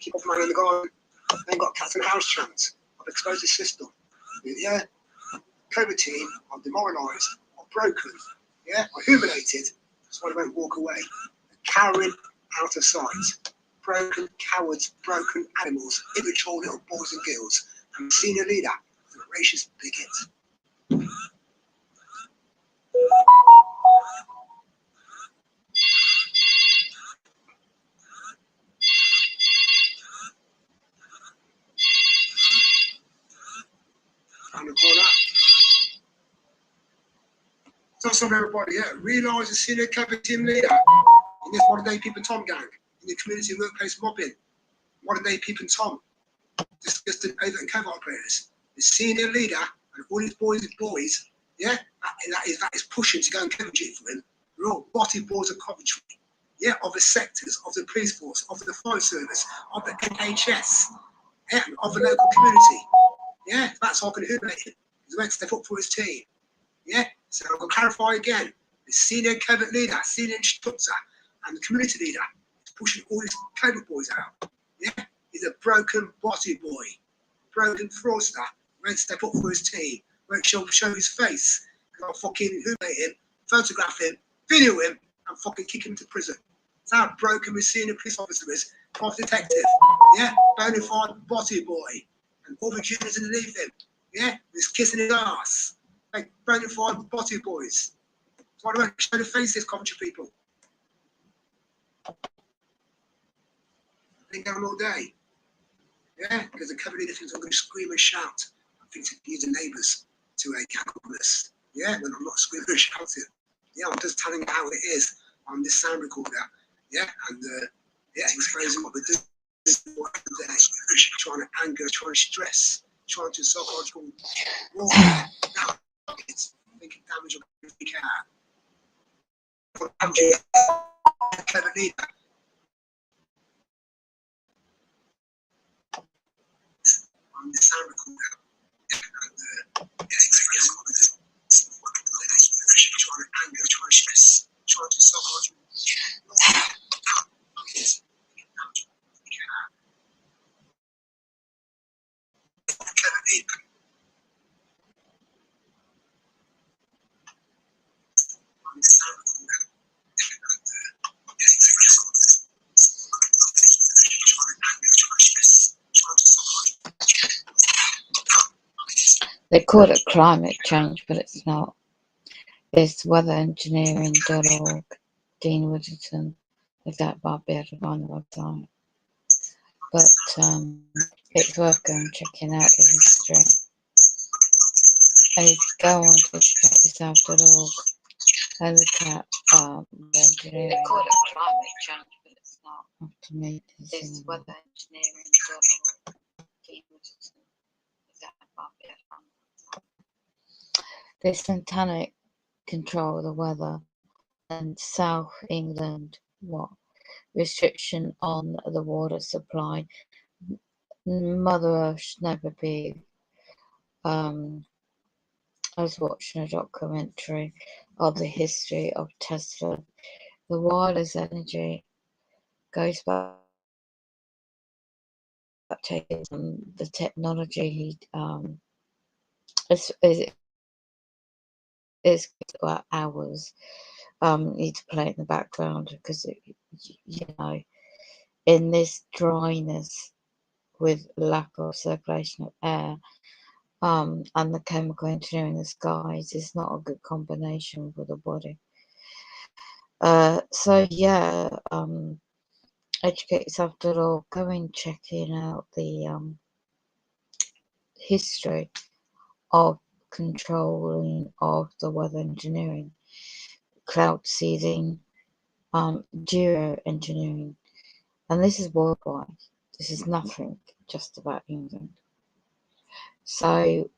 Keep off man in the garden. They've got cats and house chance. I've exposed the system. Yeah? COVID team are demoralised, are broken, yeah? Are humiliated. That's why they won't walk away. They're cowering out of sight. Broken cowards, broken animals, immature little boys and girls. And the senior leader is a racist bigot. Around the corner. So some everybody, yeah, realise the senior cabinet team leader in this modern day Peep and Tom gang, in the community workplace mobbing, modern day Peep and Tom, disgusting over and cover operators. The senior leader and all his boys, yeah, that is pushing to go and cover duty for him. They're all body boys of Coventry, yeah, of the sectors, of the police force, of the fire service, of the NHS, yeah, of the local community. Yeah, that's all going to humiliate him. He's meant to step up for his team. Yeah, so I'm going to clarify again. The senior cabinet leader, senior instructor, and the community leader is pushing all these cabinet boys out. Yeah, he's a broken bossy boy, broken fraudster, ready to step up for his team, ready to show his face. I'll fucking humiliate him, photograph him, video him, and fucking kick him to prison. That's how broken his senior police officer is, private detective. Yeah, bona fide bossy boy. And all the juniors underneath him. Yeah, he's kissing his ass. Like bona fide bossy boys. So I don't show the faces, Coventry people. I've been down all day. Yeah, because the cover leader thinks I'm going to scream and shout. I think to use the neighbours to cackle us. Yeah, when I'm not screaming and shouting. Yeah, I'm just telling how it is on this sound recorder. Yeah, and yeah, exposing what we do. Trying to anger, trying to stress, trying to psychological warfare. Now, it's making damage on the car. Clever leader. On the sound recorder. And yeah, exposing what we do. Trying to anger, trying to stress, trying to psychological warfare. It's making damage on the car. Clever leader. On the sound recorder. They call it climate change, but it's not. It's weatherengineering.org. Dean Woodington. If that might be able to find the website. But it's worth going and checking out the history. And if you go on to educateyourself.org and look at engineering. They call it climate change, but it's not. After me, It's weatherengineering.org. Dean Woodington. If that might be able to find the website. They satanic control of the weather, and South England, restriction on the water supply. Mother Earth should never be. I was watching a documentary of the history of Tesla. The wireless energy goes back taking the technology. It's about hours. Need to play it in the background because in this dryness with lack of circulation of air, and the chemical engineering in the skies is not a good combination for the body. So yeah, educateyourself.org, go and checking out the history of controlling of the weather engineering, cloud seeding, geoengineering, and this is worldwide. This is nothing just about England. So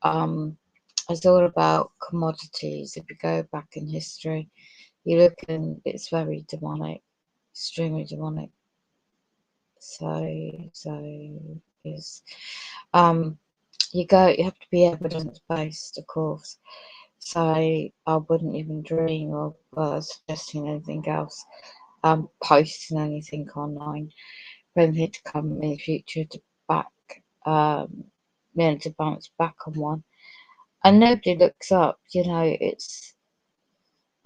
it's all about commodities. If you go back in history, you look and it's very demonic, extremely demonic. So is you have to be evidence based, of course. So I wouldn't even dream of suggesting anything else, posting anything online, anything to come in the future to back, to bounce back on one. And nobody looks up,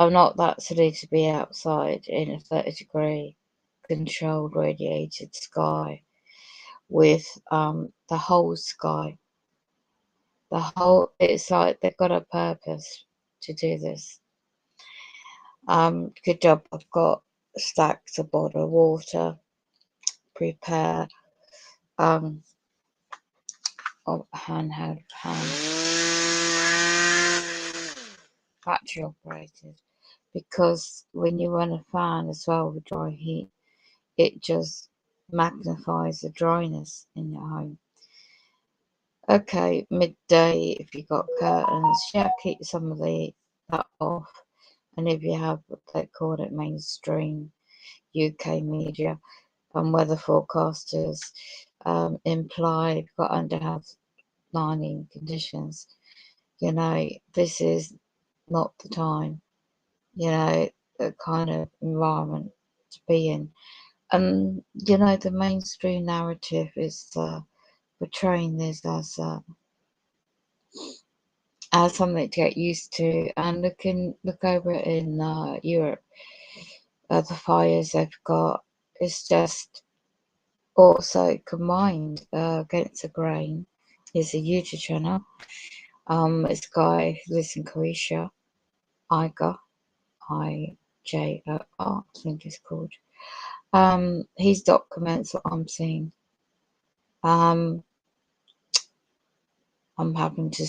I'm not that silly to be outside in a 30-degree controlled radiated sky with the whole sky. It's like they've got a purpose to do this. Good job, I've got stacks of bottled water, prepare, handheld fan, battery operated, because when you run a fan as well with dry heat, it just magnifies the dryness in your home. Okay, midday, if you got curtains, keep some of that off. And if you have what they call it mainstream UK media and weather forecasters imply you've got underlining conditions, this is not the time, the kind of environment to be in. And the mainstream narrative is portraying this as something to get used to. And look over it in Europe, the fires they've got. It's just also combined against the grain. Is a YouTube channel. It's a guy who lives in Croatia, Iger, IJOR, I think it's called. His documents what I'm seeing. I'm having to,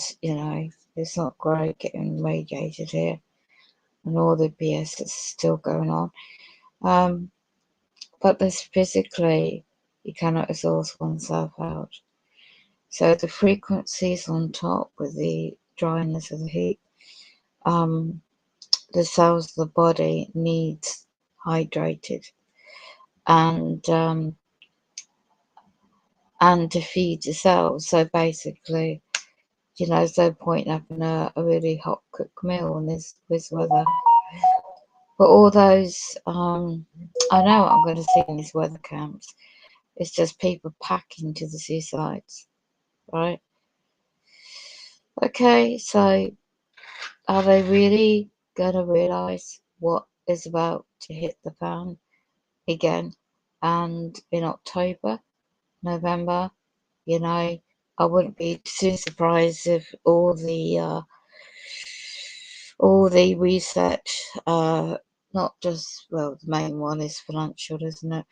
it's not great getting radiated here, and all the BS that's still going on. But there's physically, you cannot exhaust oneself out. So the frequencies on top with the dryness of the heat, the cells of the body needs hydrated and to feed the cells. So basically, there's no point having a really hot cooked meal in this weather. But all those, I know what I'm going to see in these weather camps. It's just people packing to the seasides, right? Okay, so are they really going to realise what is about to hit the fan again? And in October, November, I wouldn't be too surprised if all the research, not just, well, the main one is financial, isn't it?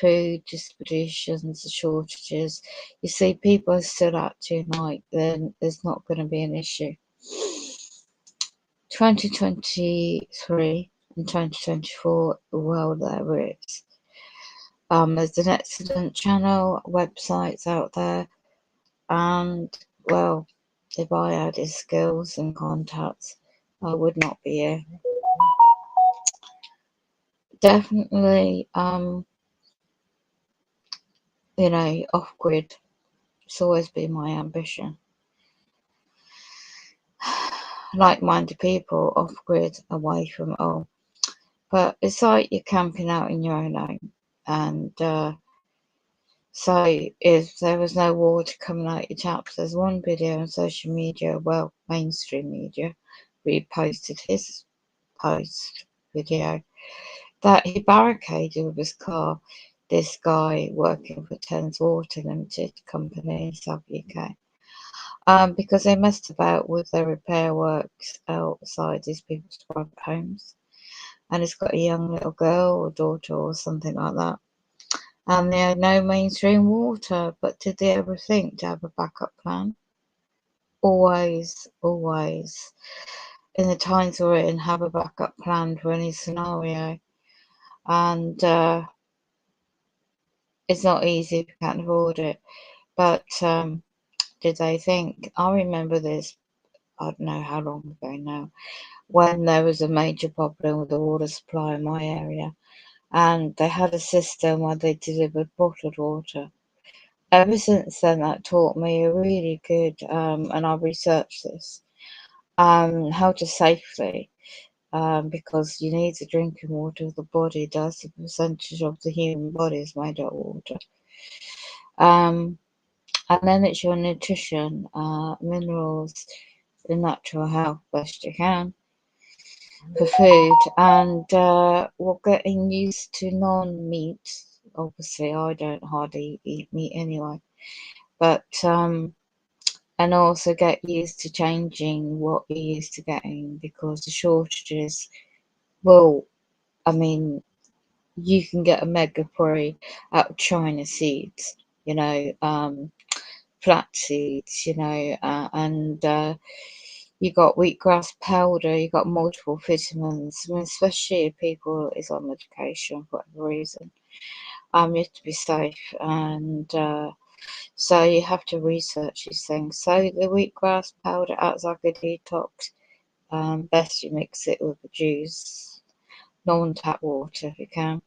Food distributions, shortages. You see, people are still out tonight, then there's not going to be an issue. 2023 and 2024, well, there is. There's an excellent channel, websites out there, and, well, if I had his skills and contacts, I would not be here. Definitely, off-grid. It's always been my ambition. Like-minded people, off-grid, away from it all. But it's like you're camping out in your own home. And so if there was no water coming out your taps, there's one video on social media, well, mainstream media, reposted his post video that he barricaded with his car, this guy working for Thames Water Limited company in South UK, because they messed about with their repair works outside these people's private homes. And it's got a young little girl or daughter or something like that. And they had no mainstream water, but did they ever think to have a backup plan? Always, always. In the times we're in, have a backup plan for any scenario. And it's not easy if you can't afford it. But did they think? I remember this, I don't know how long ago now, when there was a major problem with the water supply in my area. And they had a system where they delivered bottled water. Ever since then, that taught me a really good, and I researched this, how to safely because you need the drinking water. The body does. The percentage of the human body is made of water. And then it's your nutrition, minerals, the natural health best you can for food. And we're getting used to non-meat. Obviously, I don't hardly eat meat anyway. But and also get used to changing what you're used to getting, because the shortages will, I mean, you can get omega-3 out of China seeds, you know, flax seeds, you know, and you got wheatgrass powder, you got multiple vitamins. I mean, especially if people is on medication for whatever reason. You have to be safe, and so you have to research these things. So the wheatgrass powder acts like a detox. Best you mix it with the juice, non-tap water if you can.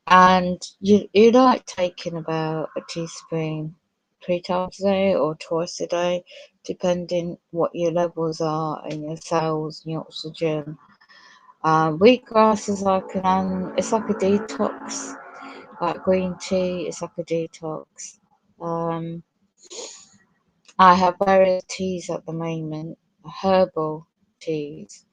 And you like taking about a teaspoon 3 times a day or twice a day, depending what your levels are in your cells and your oxygen. Wheatgrass is like it's like a detox, like green tea. It's like a detox. I have various teas at the moment, herbal teas.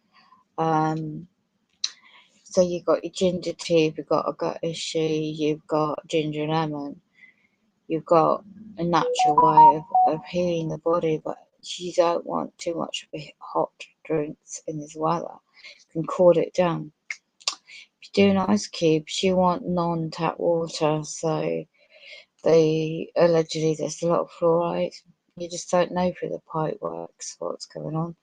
So you've got your ginger tea, you've got a gut issue, you've got ginger lemon, you've got a natural way of healing the body, but you don't want too much of hot drinks in this weather. You can cool it down. If you're doing ice cubes, you want non-tap water, so allegedly there's a lot of fluoride. You just don't know through the pipe works what's going on.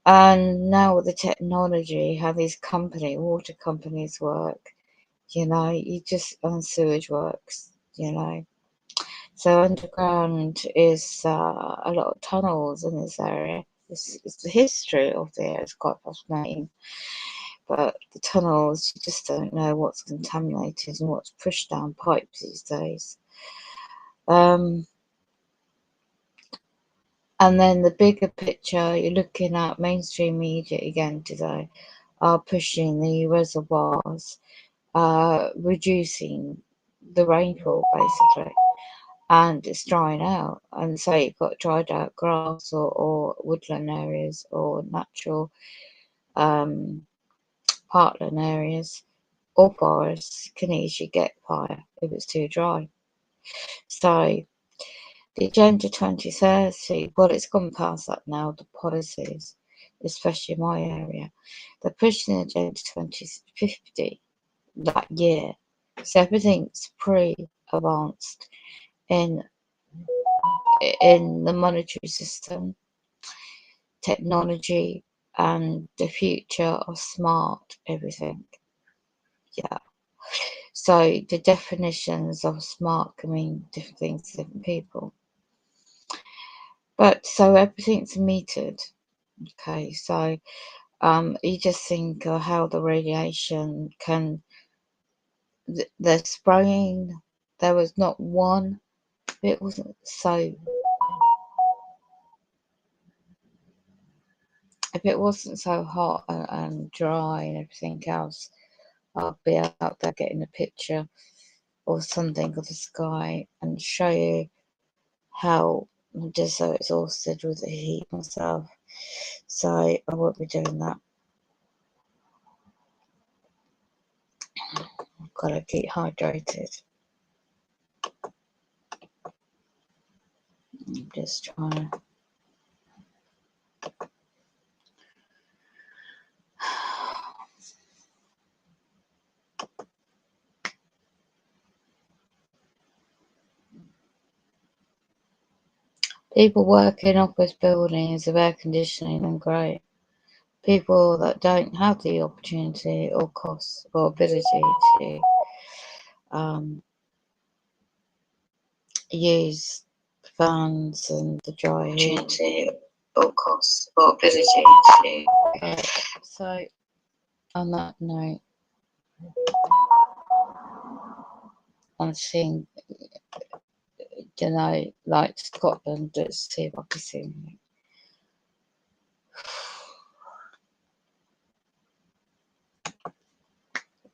And now with the technology, how these water companies work, you know, and sewage works, you know. So underground is a lot of tunnels in this area. It's the history of the area is quite fascinating. But the tunnels, you just don't know what's contaminated and what's pushed down pipes these days. And then the bigger picture, you're looking at mainstream media again today, are pushing the reservoirs, reducing the rainfall basically, and it's drying out. And so you've got dried out grass or woodland areas or natural parkland areas or forests can easily get fire if it's too dry. So the Agenda 2030, well, it's gone past that now, the policies, especially in my area. They're pushing the Agenda 2050 that year. So everything's pre-advanced in the monetary system, technology, and the future of smart everything. Yeah. So the definitions of smart can mean different things to different people. But so everything's metered. Okay, so you just think of how the radiation can, the spraying, there was not one, it wasn't so, if it wasn't so hot and dry and everything else, I'd be out there getting a picture or something of the sky and show you how I'm just so exhausted with the heat myself. So I won't be doing that. I've got to keep hydrated. I'm just trying to. People work in office buildings with air conditioning and great. People that don't have the opportunity or cost or ability to use fans and the dry heat or cost or ability to. So on that note, I'm seeing, you know, like Scotland, let's see if I can see anything.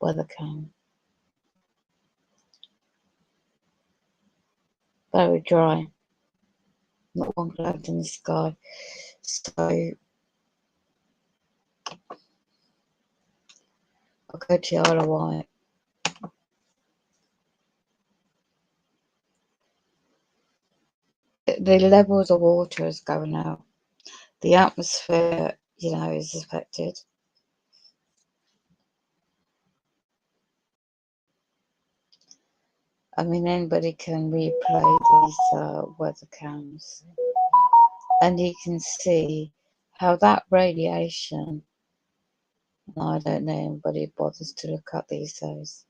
weather cam. Very dry. Not one cloud in the sky. So I'll go to the Isle of Wight. The levels of water is going out. The atmosphere, is affected. I mean, anybody can replay these weather cams, and you can see how that radiation. I don't know anybody bothers to look up these days.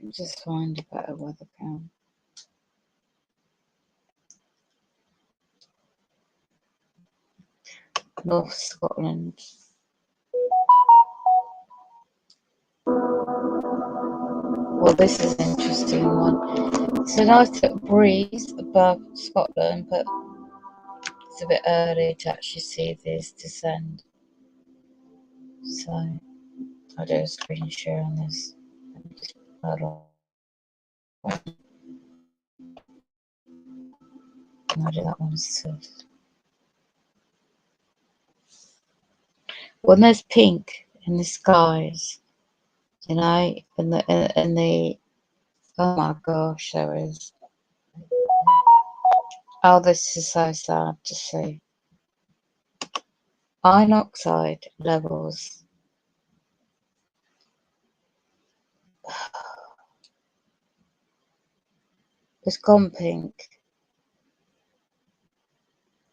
Just find a better weather cam. North Scotland. Well, this is an interesting one. It's a nice little breeze above Scotland, but it's a bit early to actually see this descend. So I'll do a screen share on this. I'll do that one too. When there's pink in the skies, in the oh my gosh, there is. Oh, this is so sad to see. Iron oxide levels. It's gone pink.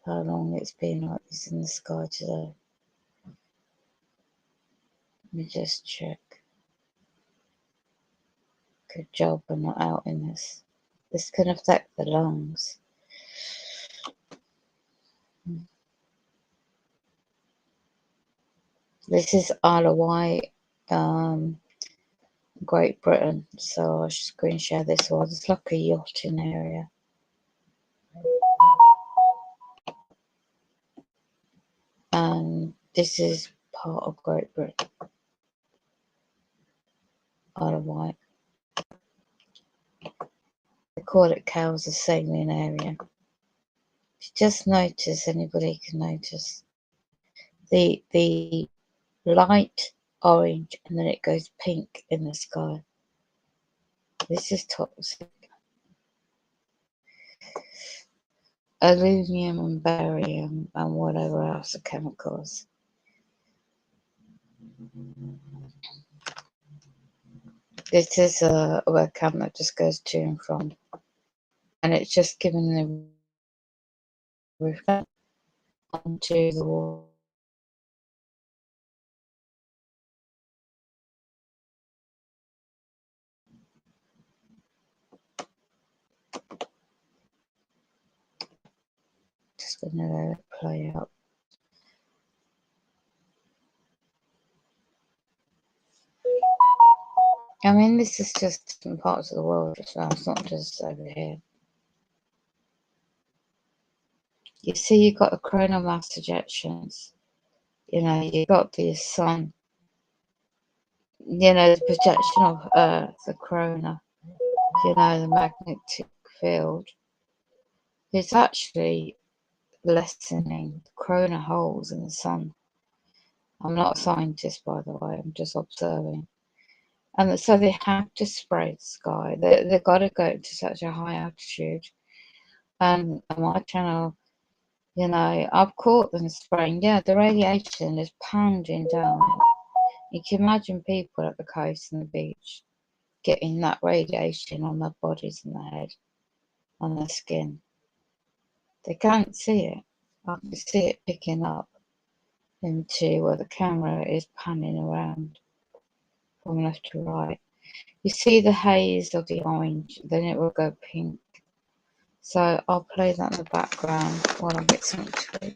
How long it's been like this in the sky today? Let me just check. Good job we're not out in this. This can affect the lungs. This is Isle of Wight, Great Britain. So I'll screen share this one. It's like a yachting area. And this is part of Great Britain. Isle of Wight. They call it Cowes of Saline area. If you just notice, anybody can notice the light orange and then it goes pink in the sky. This is toxic. Aluminium and barium and whatever else are chemicals. This is a webcam that just goes to and from, and it's just giving the reflect onto the wall. Just gonna let it play out. I mean, this is just different parts of the world as well. It's not just over here. You see, you've got the coronal mass ejections. You've got the sun. The projection of Earth, the corona. The magnetic field. It's actually lessening the corona holes in the sun. I'm not a scientist, by the way. I'm just observing. And so they have to spray the sky. They've got to go to such a high altitude. And on my channel, I've caught them spraying. Yeah, the radiation is pounding down. You can imagine people at the coast and the beach getting that radiation on their bodies and their head, on their skin. They can't see it. I can see it picking up into where the camera is panning around from left to right. You see the haze of the orange, then it will go pink. So I'll play that in the background while I get something to eat.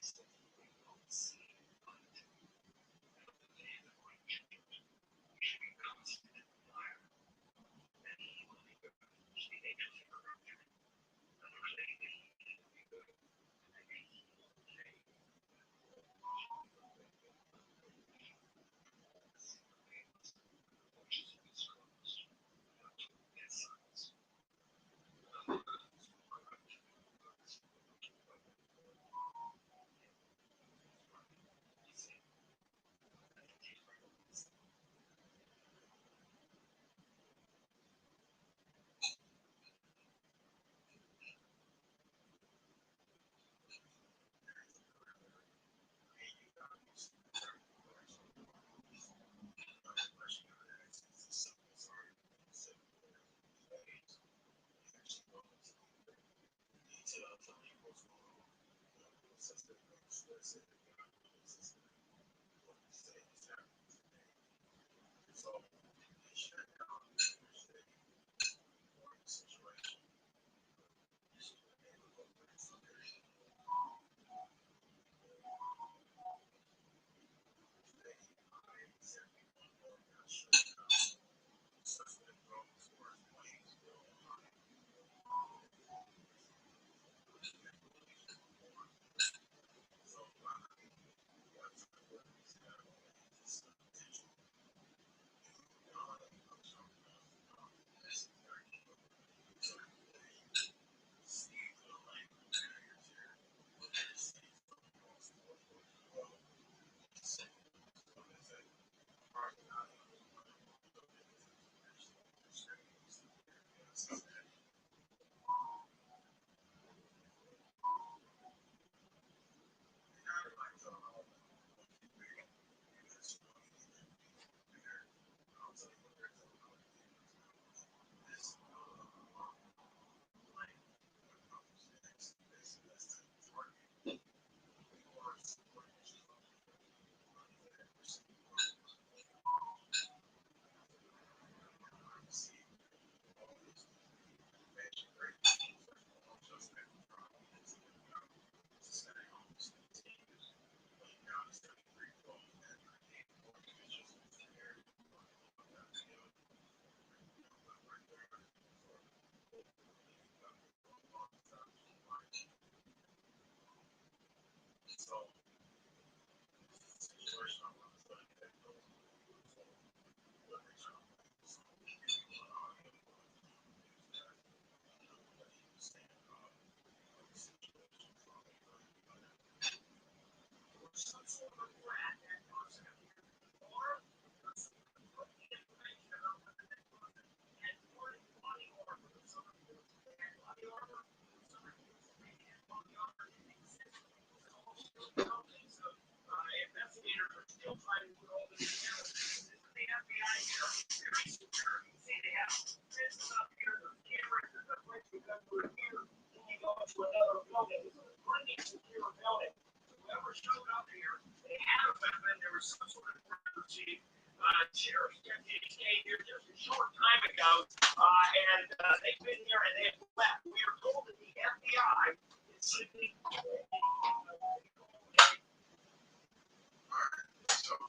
So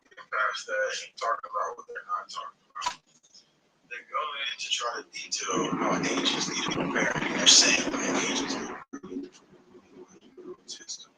getting past that and talking about what they're not talking about. They go in to try to detail how agents need to be prepared. They're saying that agents need to be system.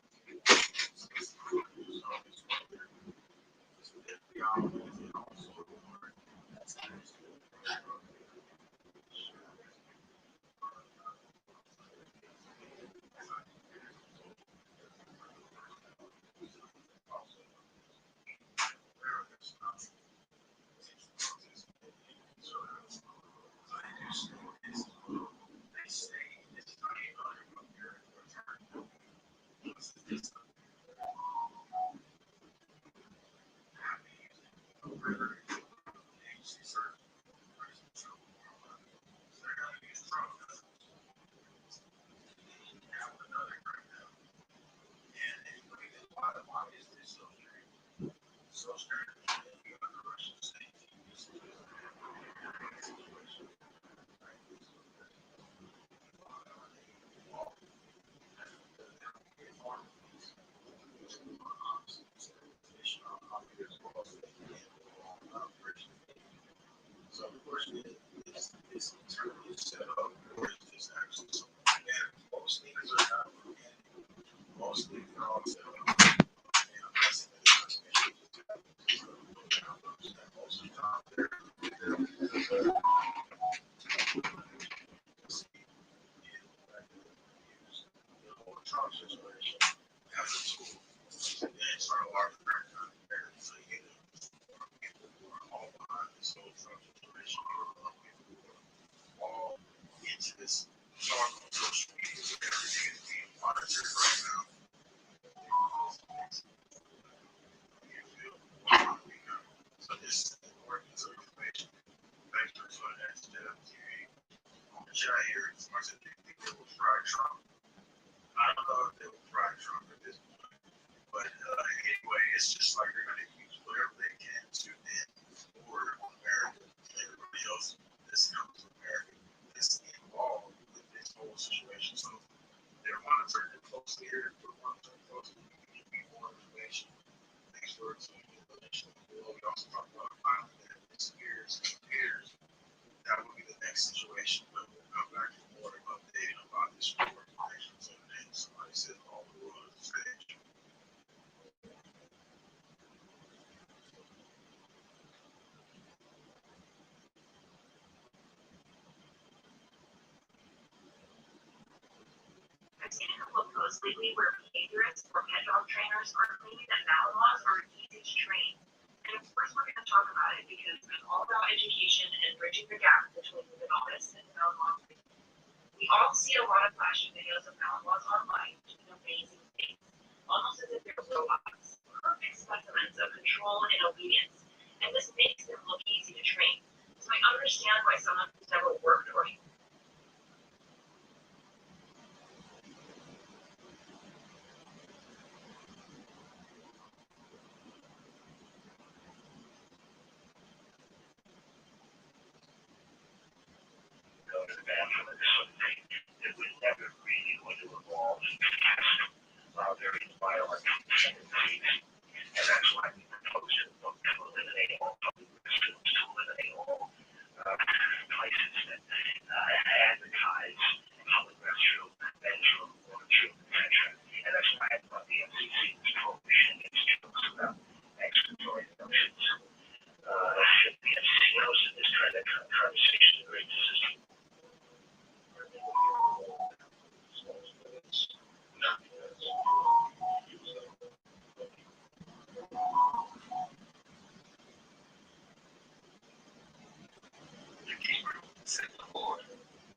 It's just like they're going to use whatever they can to then forward America and everybody else that's comes to America is involved with this whole situation. So they're monitoring it closely here. We're monitoring closely. We can give you more information. Thanks for tuning in. We also talk about finally that disappears. That would be the next situation. But we'll come back for more updating about this more information. So then somebody says all the world is stage. I've seen a couple of posts lately where behaviorists or pet dog trainers are claiming that Malinois are easy to train. And of course, we're going to talk about it because it's all about education and bridging the gap between the novice and Malinois. We all see a lot of flashing videos of Malinois online doing amazing things, almost as if they're robots, perfect specimens of control and obedience. And this makes them look easy to train. So I understand why someone who's never worked or go to the bathroom and something. It was never really going to evolve various bioelectrical techniques. And that's why we proposed a book to eliminate all public restrooms, to eliminate all places that advertise public restroom, men's room, women's room, etc. And that's why I thought the FCC's prohibition against jokes about excretory notions should be a knows that this kind of conversation is very consistent. The keeper said the Lord,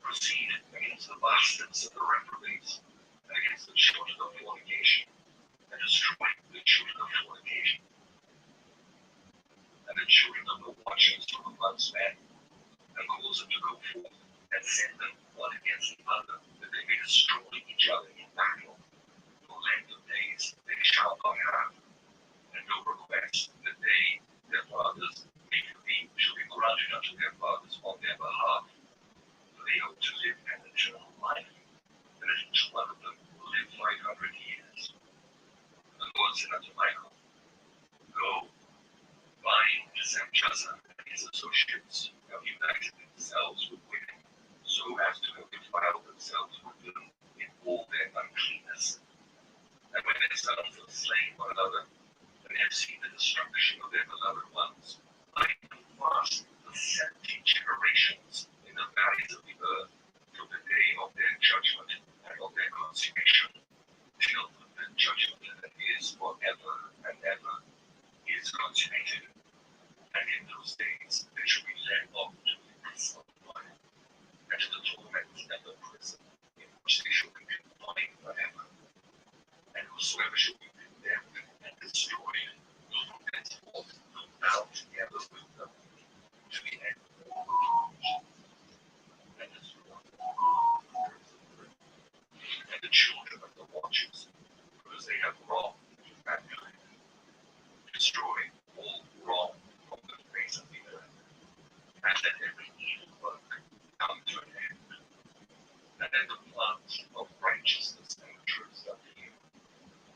proceed against the bastards of the reprobates, and against the children of fornication, and destroy the children of fornication, and the children of the watchers from amongst men, and cause them to go forth, and send them one against the other, that they may destroy each other in battle. For length of days they shall not have, and no request that they, their fathers, may be shall be granted unto their fathers on their behalf. For they hope to live an eternal life, and that each one of them will live 500 years. The Lord said unto Michael, go, bind Samjaza and his associates have united themselves with women, so as to have defiled themselves with them in all their uncleanness. And when their sons have slain one another, and have seen the destruction of their beloved ones, bind them fast for 70 generations in the valleys of the earth, from the day of their judgment and of their consummation, till the judgment that is forever and ever is consummated. And in those days they shall be led up to the abyss of fire, and to the torments and the prison, in which they shall be confined forever. And whosoever shall be condemned and destroyed will from henceforth come down together with them to the end of the world. And destroy and the children of the watchers, because they have wronged mankind. Destroy all wrong from the face of the earth, and let every evil work come to an end. And let the plants of righteousness and truth appear,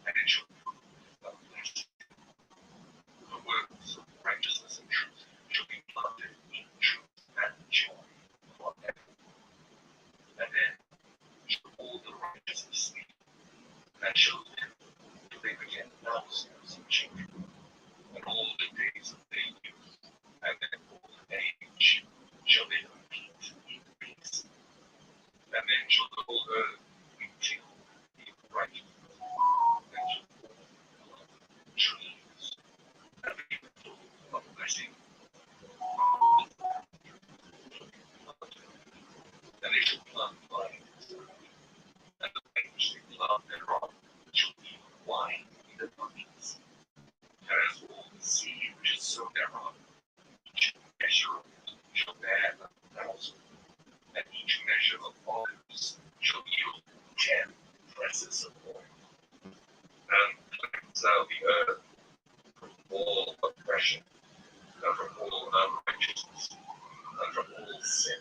and it shall prove the blessed. The works of righteousness and truth shall be planted in truth and joy forever. And then shall all the righteous sleep, and shall live till they beget thousands of children. And all the days of their youth and their old age shall the whole earth be tickled in righteousness, and shall all trees and be full of blessing. And they shall plant vines, and the things they plant thereof shall yield wine in abundance. And as all the seed which is sown thereof, each measure of it shall bear 1,000, and each measure of olives shall yield 10 presses of oil. And cleanse thou the earth from all oppression, and from all unrighteousness, and from all sin.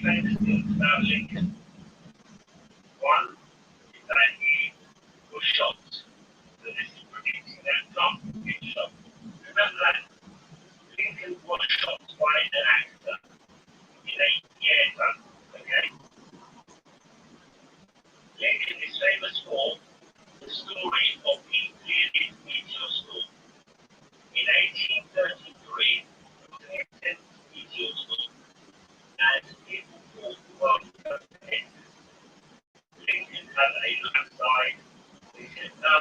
famous things about Lincoln. One is that he was shot. So this is predicting that Trump will get shot. Remember that Lincoln was shot by an actor in 8 years ago. Okay? Lincoln is famous for the story of his clearly meteor storm. In 1833, there was an intense meteor storm, and people thought the world was going to end. Lincoln had a landslide. He said, no,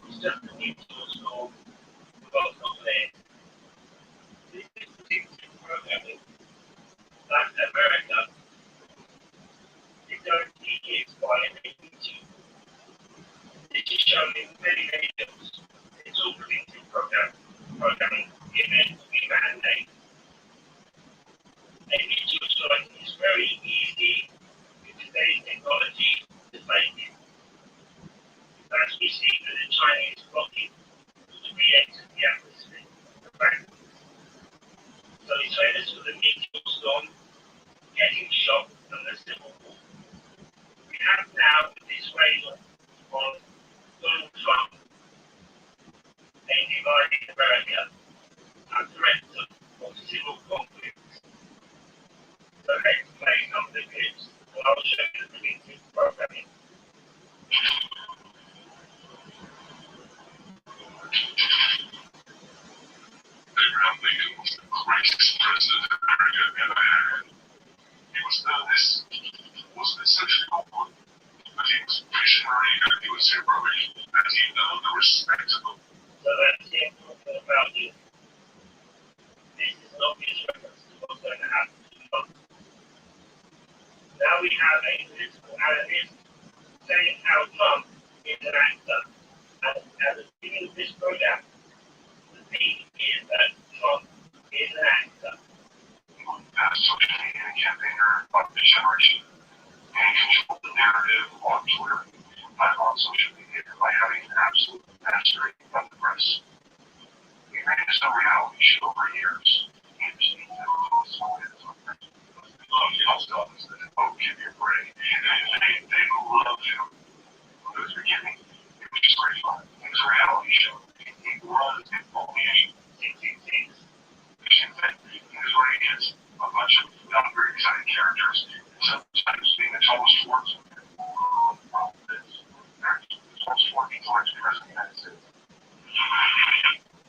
it's just a meteor storm. The world's not going to end. This is predictive programming that America is going to be hit by a meteor. This is shown in many, many films. It's all predictive programming. The event will be man-made. A meteor strike is very easy with today's technology to make. As we see with the Chinese rocket, which re-entered the atmosphere. So it's famous for the meteor storm, getting shot, and the Civil War. We have now this reign on Donald Trump, a divided America, and threats of civil conflict. So let's play some of the clips, and I'll show you the predictive programming. Abraham Lincoln was the greatest president America ever had. He was essentially awkward, but he was visionary and he was heroic, and he earned the respect of the. So that's him talking about you. This is an obvious reference to what's going to happen to Trump. Now we have a political analyst saying how Trump is an actor. And at the beginning of this program, the theme is that Trump is an actor. As social media campaigner of the generation, and control the narrative on Twitter and on social media by having an absolute mastery of the press. We ran this reality show for years. Give me a break. They loved him. From the beginning, it was just great fun. It was a reality show. He was only 666. Here's what he is. A bunch of not very exciting characters. Sometimes being the tallest force. The tallest force is always the president of the United States.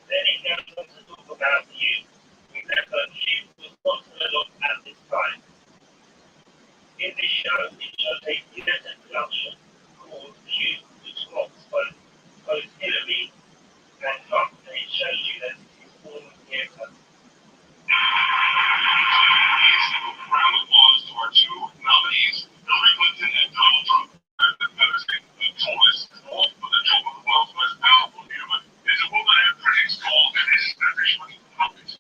Then he goes on to talk about you. Remember, you was not going to look at this time. In this show, it shows a theatre production called You, which mocks both Hillary and Trump, and it shows you that it is all theatre. Round of applause to our two nominees, Hillary Clinton and Donald Trump. The tallest, but the joke of the world's most powerful human is a woman who critics call an establishment puppet.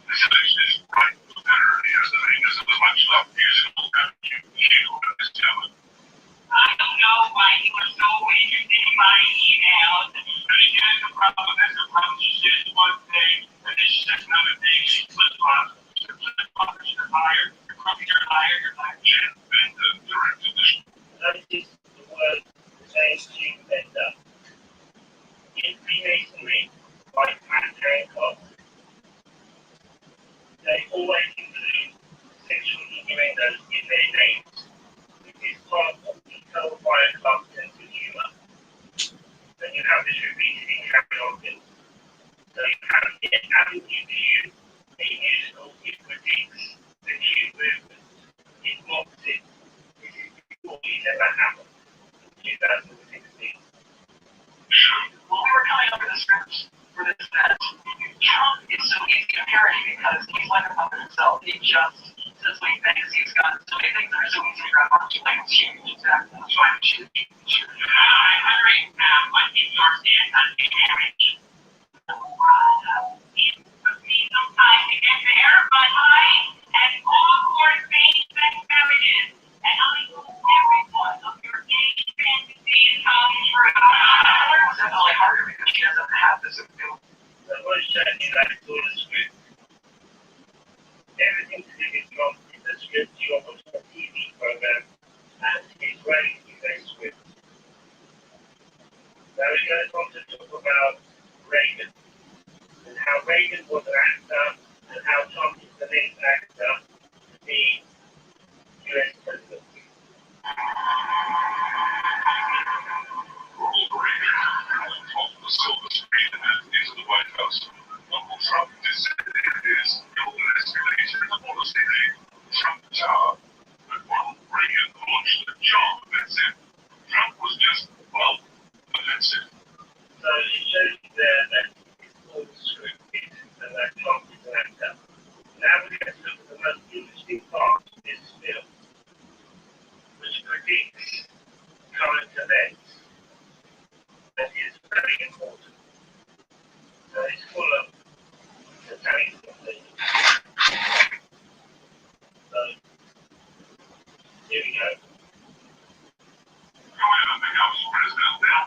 This is right for better. He has the name of a much loved musical and you and his talent. I don't know why you were so interested in my emails. But he has a problem with this approach. She says one thing, and then she says another thing. She flip-flops. She flip-flops. She's hired. You're crooked. You're hired. You're hired. She invented directed this. Notice the word mainstream vendor. In Freemasonry, like Matt Hancock, they always include sexual innuendos in their names. It is part of the Hellfire Club sense of humor. Then you have this repeated in Harry. So you have the Avenue Q, a musical, it predicts the Q movement. It mocks it. This is before it ever happened in 2016. When we were coming up with the script for this event, Trump is so easy to parody because he's like a puppet himself. He just says what he thinks. He's got so many things that are so easy to grab onto. Like it's huge. Exactly. That's why I'm shooting. I agree. My PPR stand on the marriage. It took me some time to get there, but I am all for same-sex marriages, and I hope every one of your gay fantasies come true. It's definitely harder because she doesn't have this appeal. So what is showing you that it's all a script. Everything to do with Trump is a script. You are actor, the US president. Ronald Reagan was off the silver screen and into the White House. Uncle Trump descended his ill-escalated policy named Trump Tower. But Ronald Reagan launched a job that said Trump was just above, but that's it. So it shows you there that it's all scripted and that Trump is an actor. Now we get to look at the most interesting part of this film, which predicts current events. That is very important. So it's full of satanic things. So here we go. You ever become president now?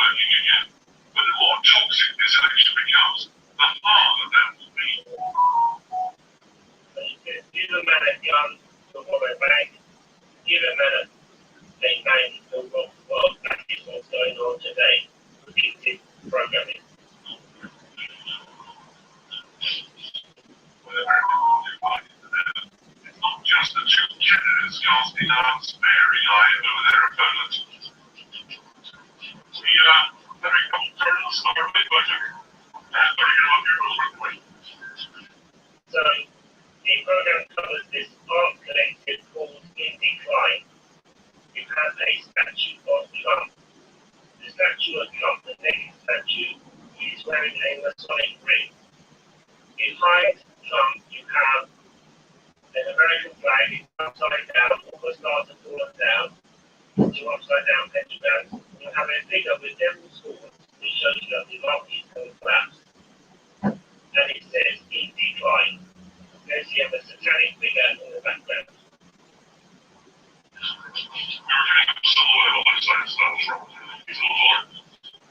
working again. But the more toxic this election becomes, the harder that will be. Give them a gun to rob a bank. Give them a bank to rob the world. That is what's going on today. Predictive programming. It's not just the two candidates casting an unsparing eye over their opponents. Very comfortable summary budget. And very good your question. So the program covers this art collective called In Decline. It has a statue of Trump. The statue of Trump, the naked statue, is wearing a Masonic ring. Behind Trump, you have an American flag, it's upside down, all the stars are fallen down, two upside down pentagrams. You have a figure with devil's swords, which shows you that the market is going to collapse. And it says In Decline. There's you have a satanic figure in the background. You're getting some oil on the side of stuff from. He's a little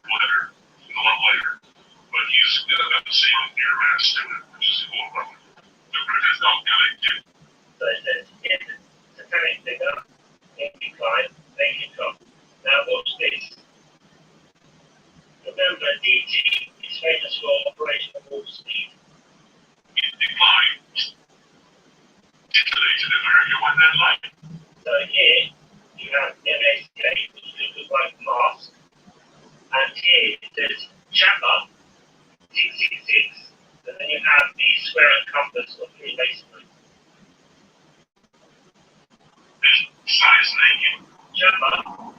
lighter. He's a lot lighter. But he's got the same near mass to it, which is cool about it. The British don't do it too. So it says, here's the satanic figure, In Decline, naked Trump. Now watch this. Remember, DT is famous for Operation Warp Speed. In decline. Titillated America when that light. So here, you have MSK, which looks like mask. And here it says Chapter 666. And then you have the square and compass of Freemasonry. Size naked. Chapter.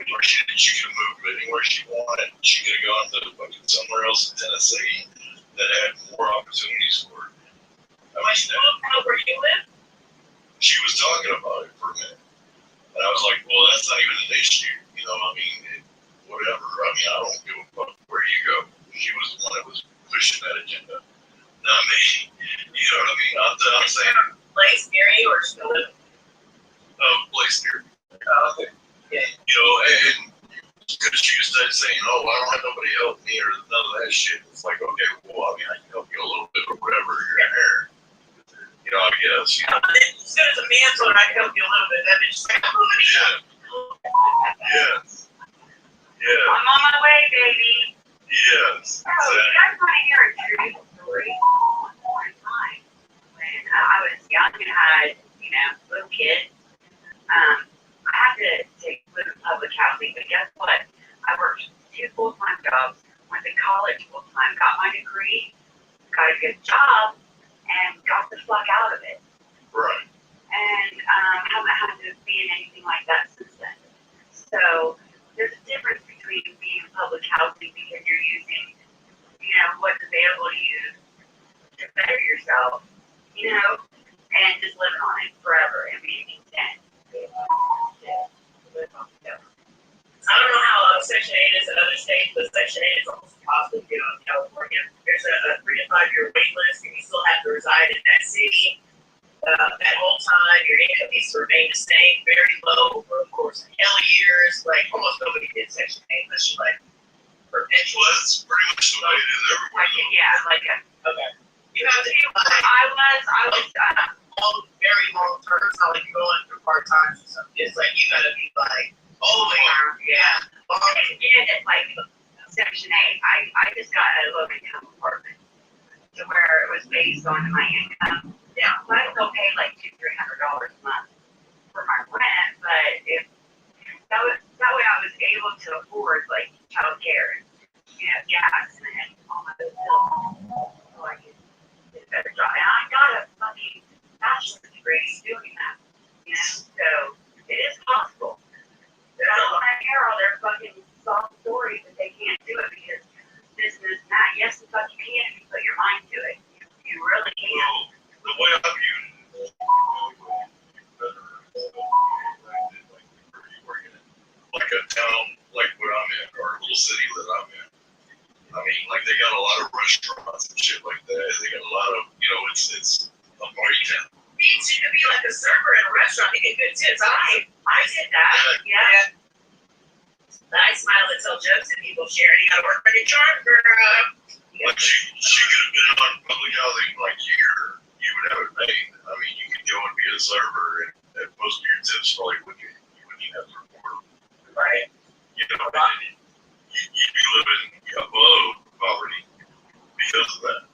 Or she could have moved anywhere she wanted. She could have gone to fucking somewhere else in Tennessee that had more opportunities for her. I mean, Where you live? she was talking about it for a minute. And I was like, well, that's not even an issue. You know, I mean, whatever. I mean, I don't give a fuck where you go. She was the one that was pushing that agenda. Not me. You know what I mean? I'm saying, Place near you or still live? place near. Okay. Yeah. You know, and because she was saying, oh, I don't have nobody help me or none of that shit. It's like, okay, well, I mean, I can help you a little bit or whatever. You're here. You know, I guess. You know. As soon as a man told her I can help you a little bit, that bitch like, Yeah. Yeah. I'm on my way, baby. Yes. Oh, you guys want to hear a true story? One time when I was young and had, little kids, I had to take live in public housing, but guess what? I worked 2 full-time jobs, went to college full-time, got my degree, got a good job, and got the fuck out of it. Right. And haven't had to be in anything like that since then. So there's a difference between being in public housing because you're using, what's available to you to better yourself, and just living on it forever and being content. I don't know how Section 8 is in other states, but Section 8 is almost impossible to get on in California. There's a 3 to 5 year wait list, and you still have to reside in that city. That whole time, your income needs to remain the same, very low for, of course, hell years. Like, almost nobody did Section 8 unless you're like perpetual. Well, that's pretty much the way it is everywhere. Okay. You have to be like, I was very long term. It's not like you're going through part time or something. It's like you gotta be like, oh my, yeah. It's like Section 8. I just got a low income apartment. to where it was based on my income. Yeah, but I still pay like $200-300 a month for my rent, but if that way I was able to afford like childcare and gas and all my bills, so I could get a better job. And I got a fucking bachelor's degree doing that, so it is possible. But I don't want to hear all their fucking soft stories that they can't do it because this and that. Yes, the fuck you can if you put your mind to it. You really can. Well, the way I view it, like a town like where I'm in, or a little city that I'm in. I mean, like they got a lot of restaurants and shit like that. They got a lot of, it's a party town. You to be like a server in a restaurant to get good tips. I did that. Yeah. I smile and tell jokes and people share. You gotta work for your charm, girl. Like she could have been on public housing like you would have it made. I mean, you could go and be a server and most of your tips probably wouldn't even have to report them. Right. You'd be living above poverty because of that.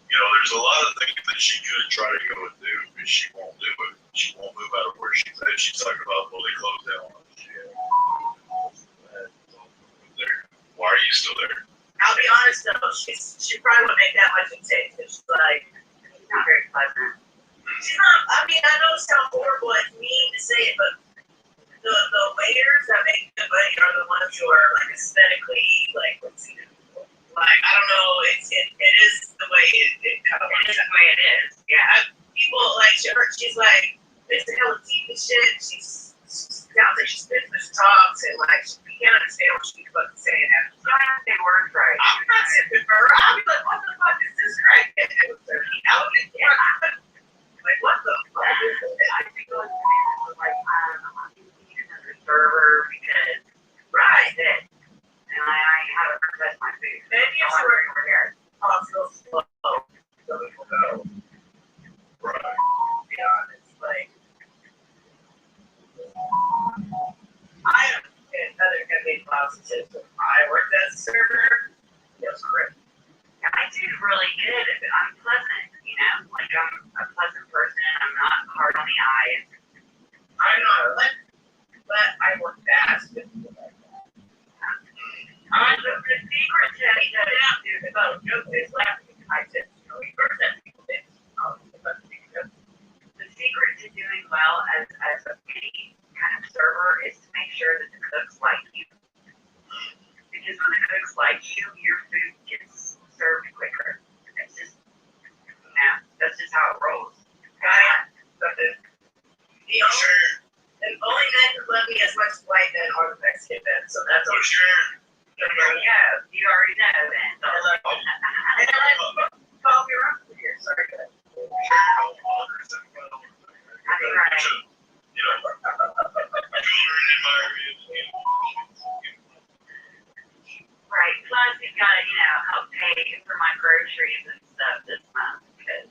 There's a lot of things that she could try to go and do, but she won't do it. She won't move out of where she's at. She's talking about, well, they closed down. Why are you still there? I'll be honest though, she probably won't make that much of a taste. She's like, she's not very pleasant. She's not. I mean, I know it sounds horrible and mean to say it, but the waiters that make good money are the ones who are like aesthetically like I don't know. It is the way it kind of works. It is the way it is. Yeah. People like she's like it's a hell of deep and shit. She sounds like she's business talks and like you can't understand what she's fucking saying. She don't have to say words right. I'm not sipping for her. I'll be like, what the fuck is this right? Like what the fuck is this? I think it was like I need another server because right. And I haven't touched my food. Maybe it's working over here. I'll feel slow. So people go. Right. Yeah, it's like I am in other company positives. I worked as a server. It was great. And I do really good. I'm pleasant, like I'm a pleasant person. I'm not hard on the eyes. I'm not, but I work fast. The secret to about joke is laughing. I said, we first have people think, the secret to doing well as any kind of server is to make sure that the cooks like you. Because when the cooks like you, your food gets served quicker. It's just, that's just how it rolls. Got it? Sure. And only men who love me as much as white men are the Mexican men, so that's For sure. yeah, you already know then. And I call me around here, sorry. Right, plus you've got to, help pay for my groceries and stuff this month because.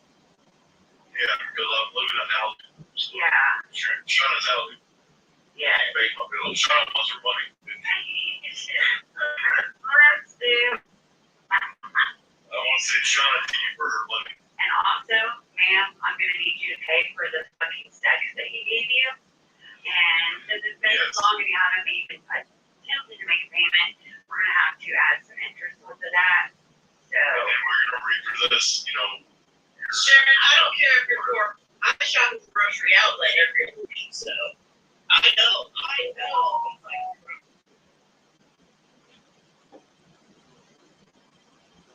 Yeah, because I'm living in housing. Yeah. Shauna's out. Yeah. I pay my bills. Shauna wants her money. Let's do. I want to say Shauna to you for her money. And also, ma'am, I'm going to need you to pay for the fucking stacks that he gave you. And since it's been so long and you haven't even attempted to make a payment, we're going to have to add some interest onto that. So. And then we're going to repossess, Sharon, I don't care if you're poor. I shop at the grocery outlet every week, so I know.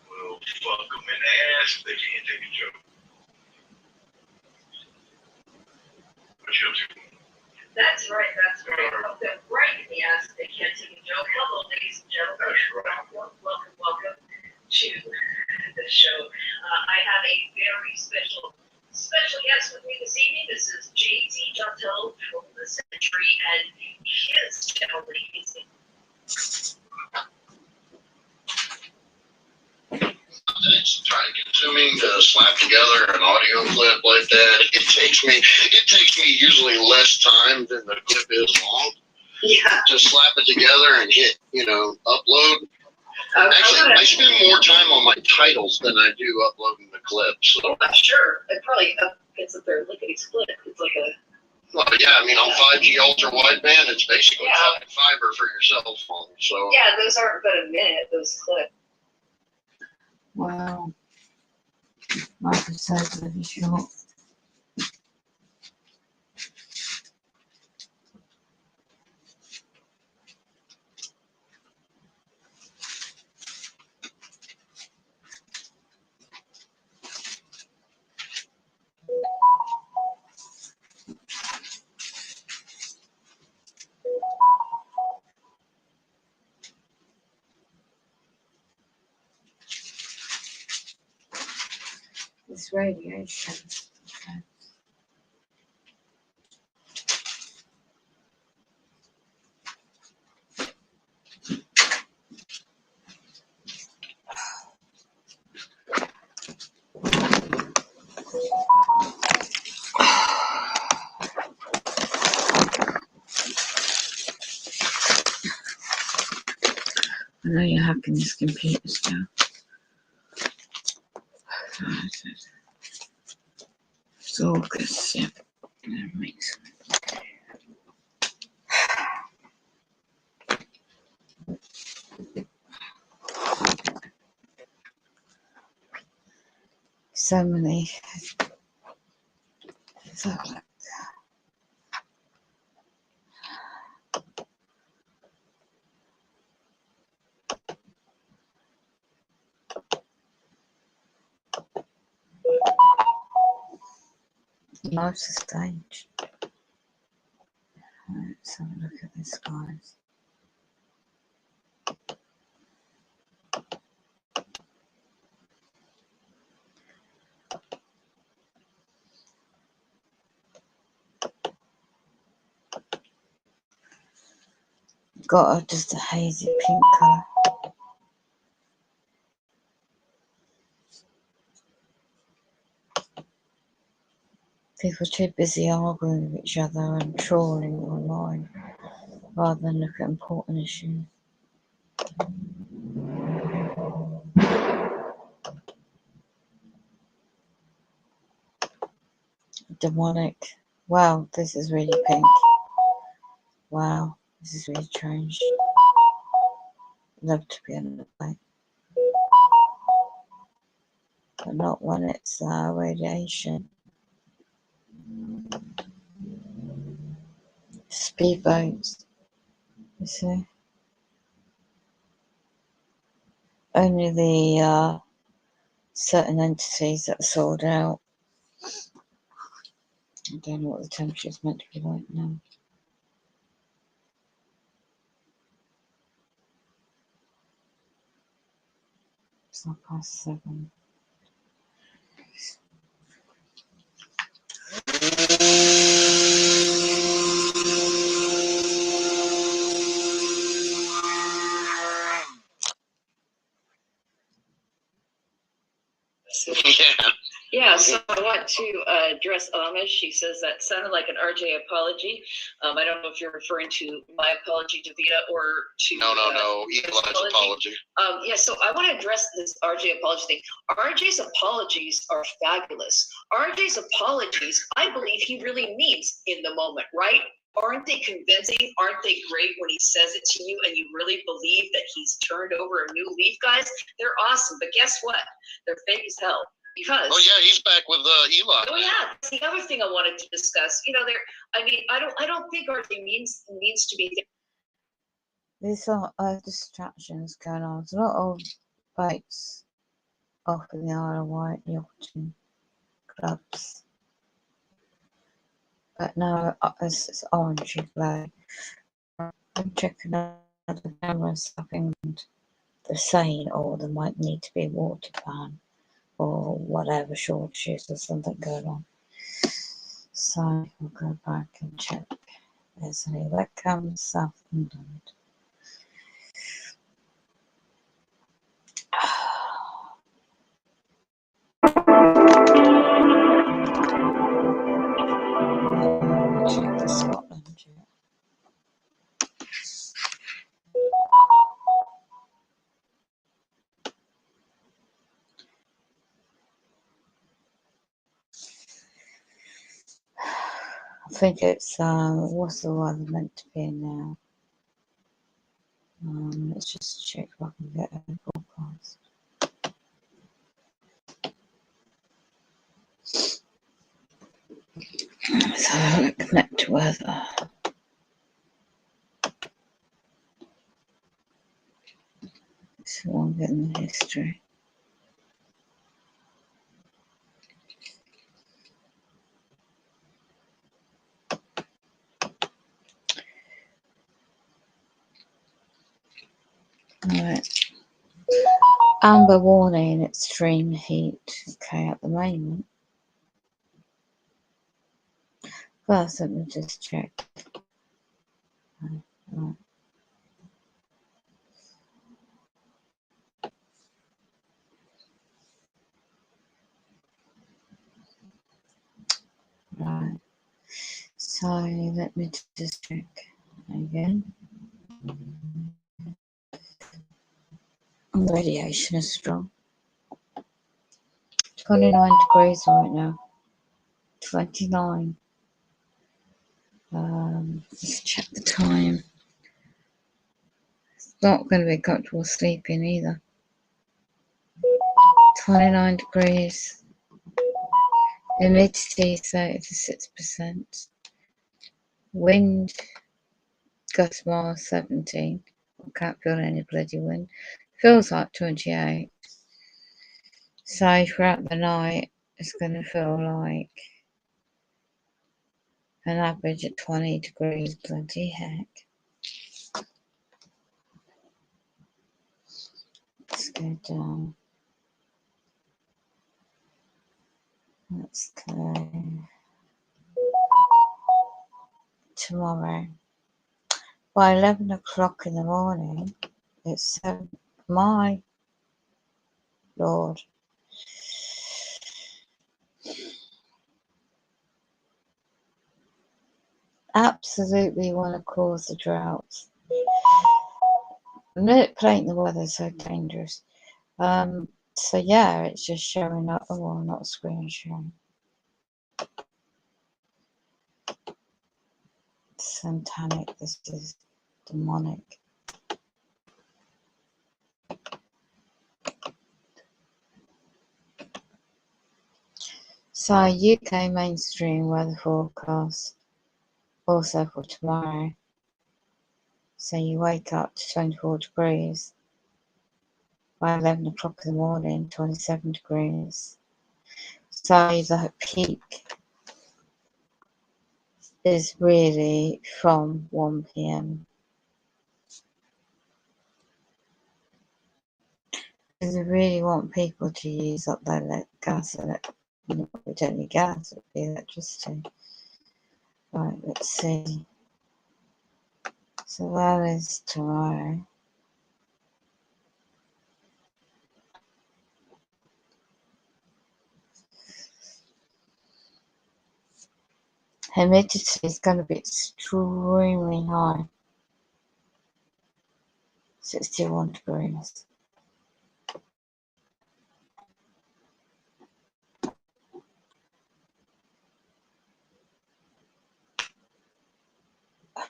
Well, fuck them in the ass if they can't take a joke. What you up to? That's right. I'll go right in the ass if they can't take a joke. Hello, ladies and gentlemen. That's right. Welcome to the show. I have a very special guest with me this evening. This is JT Chantel from the Century and his channel, ladies. It's trying to consuming to slap together an audio clip like that. It takes me usually less time than the clip is long. Yeah. To slap it together and hit, upload. Actually, I spend more time on my titles than I do uploading the clips. So. I'm sure. It probably gets up there lickety split. It's like a. Well, yeah, I mean, on 5G ultra wideband, it's basically fiber for your cell phone. So. Yeah, those aren't but a minute. Those clips. Wow. Like I said, really short. This radiation. Okay. I know you're hacking this computer still. It's all good, yeah. That makes sense. So many. So, life's a stage. Let's have a look at this, guys. Got just a hazy pink colour. People are too busy arguing with each other and trolling online rather than look at important issues. Demonic. Wow, this is really pink. Wow, this is really strange. Love to be another way. But not when it's radiation. Speedboats. You see? Only the certain entities that are sold out. I don't know what the temperature is meant to be like now. It's not past 7. Yeah, so I want to address Amish. She says that sounded like an RJ apology. I don't know if you're referring to my apology to Vita or to No. Eli's apology. Yeah, so I want to address this RJ apology thing. RJ's apologies are fabulous. RJ's apologies, I believe he really means in the moment, right? Aren't they convincing? Aren't they great when he says it to you and you really believe that he's turned over a new leaf, guys? They're awesome, but guess what? They're fake as hell. Because he's back with Eli. Oh yeah, that's the other thing I wanted to discuss. You know, I don't think RJ needs to be. These are distractions going on. There's a lot of boats off in the Isle of Wight yachting clubs. But now it's orangey glow. I'm checking out the camera stuff in the saying, or there might need to be a water ban or whatever, shortages or something going on. So we'll go back and check if there's any webcams South England. Check the Scotland yet. think it's what's the weather meant to be now? Let's just check if I can get a forecast. Let's have a look at weather. So I'm getting the history. Alright. Amber warning, extreme heat. Okay, at the moment. First, let me just check. Right. Right. So let me just check again. The radiation is strong. 29 degrees right now. 29. Let's check the time. It's not going to be comfortable sleeping either. 29 degrees. Humidity 36%. Wind gust miles 17. I can't feel any bloody wind. Feels like 28. So throughout the night, it's going to feel like an average at 20 degrees. Bloody heck. Let's go down. Let's go tomorrow. By 11 o'clock in the morning, it's 7. My Lord. Absolutely want to cause a drought. Manipulating the weather is so dangerous. So yeah, it's just showing up. Oh, well, not screen sharing. Satanic. This is demonic. So UK mainstream weather forecast also for tomorrow. So you wake up to 24 degrees. By 11 o'clock in the morning, 27 degrees. So the peak is really from 1 p.m. Because we really want people to use up their gas. We don't need gas, it would be electricity. Right, let's see. So that is tomorrow. Humidity is going to be extremely high. 61 degrees.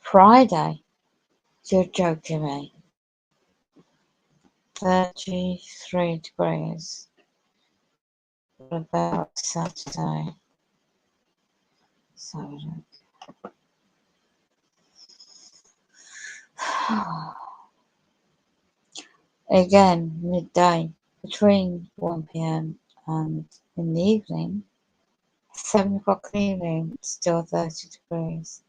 Friday? You're joking me. 33 degrees. What about Saturday? Again, midday, between 1 p.m. and in the evening, 7 o'clock in the evening, still 30 degrees.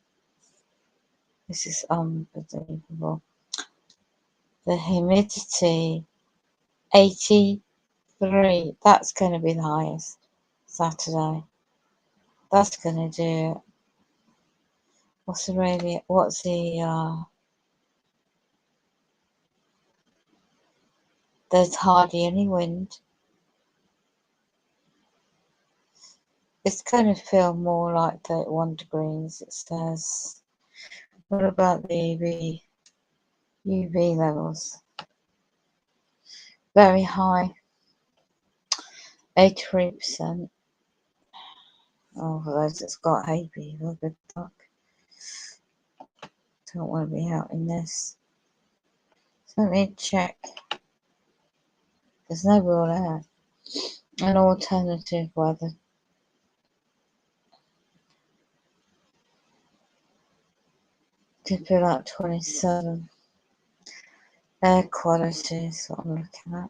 This is unbelievable. The humidity, 83. That's going to be the highest Saturday. That's going to do it. There's hardly any wind. It's going to feel more like 31 degrees, it says. What about the UV levels? Very high, 83%. Oh, for those that's got hay fever, good luck. Don't want to be out in this. So let me check. There's no real air. An alternative weather. Could be like 27. Air quality is what I'm looking at.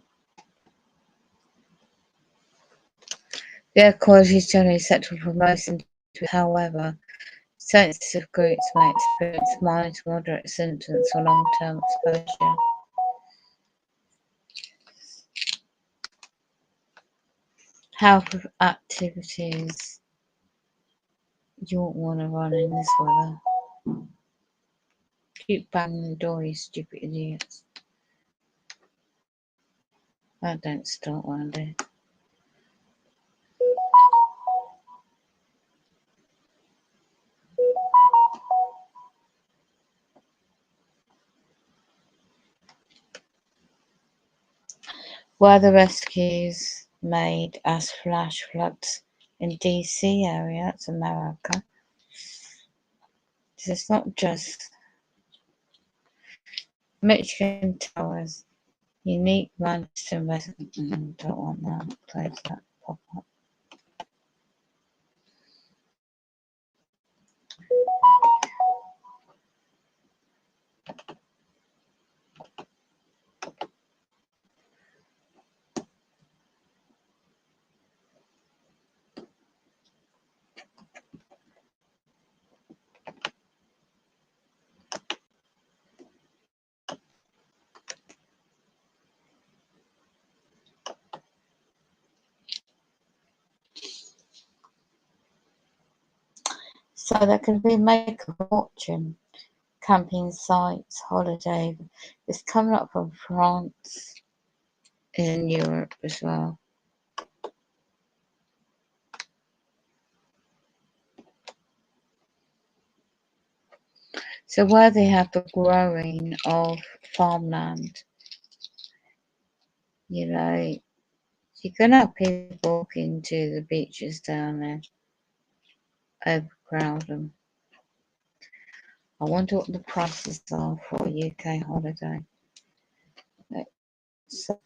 The air quality is generally acceptable for most individuals, however, sensitive groups may experience mild to moderate symptoms for long-term exposure. Health activities you won't want to run in this weather. Keep banging the door, you stupid idiots. That don't start one day. Weather rescues made as flash floods in DC area, that's America. It's not just Michigan Towers, unique Manchester resident. Don't want that. Close that pop up. So that can be make a fortune. Camping sites, holiday. It's coming up from France in Europe as well. So where they have the growing of farmland, you know, you're gonna have people walking to the beaches down there, overcrowd them. I wonder what the prices are for a UK holiday. So,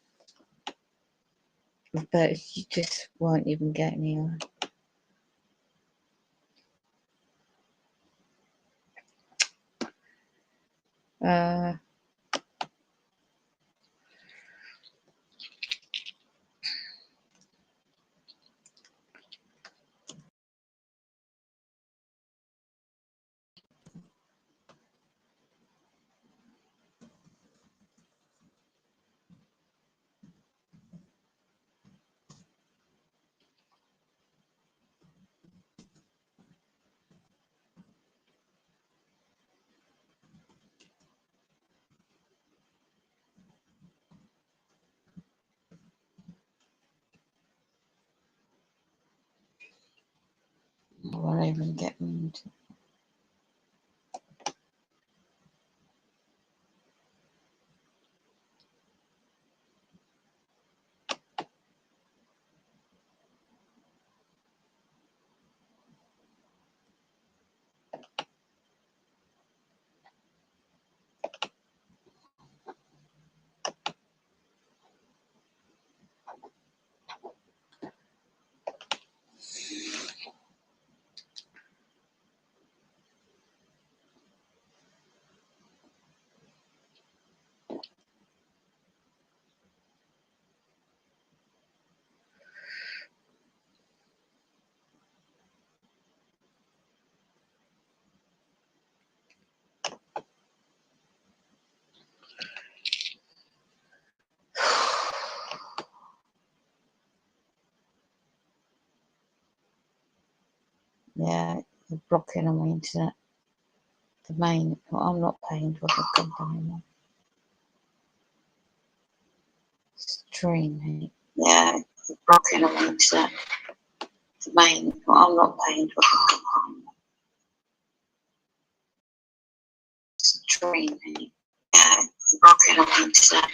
but you just won't even get anywhere. I won't even get into. Yeah, they're blocking on my internet. The main, I'm not paying for the company anymore. Streaming. Yeah, they're blocking on my internet. The main, I'm not paying for the company. Streaming. Yeah, they're blocking on my internet.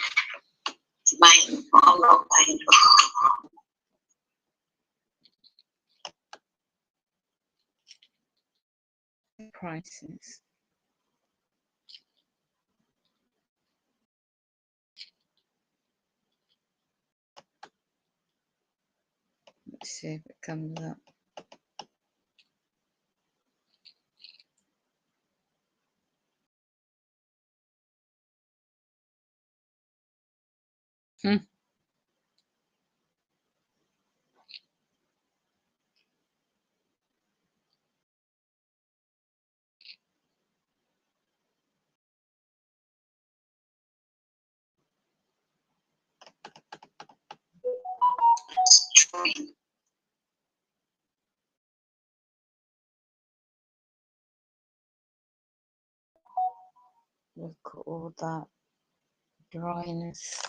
The main, I'm not paying for the company. prices. Let's see if it comes up. Look at all that dryness.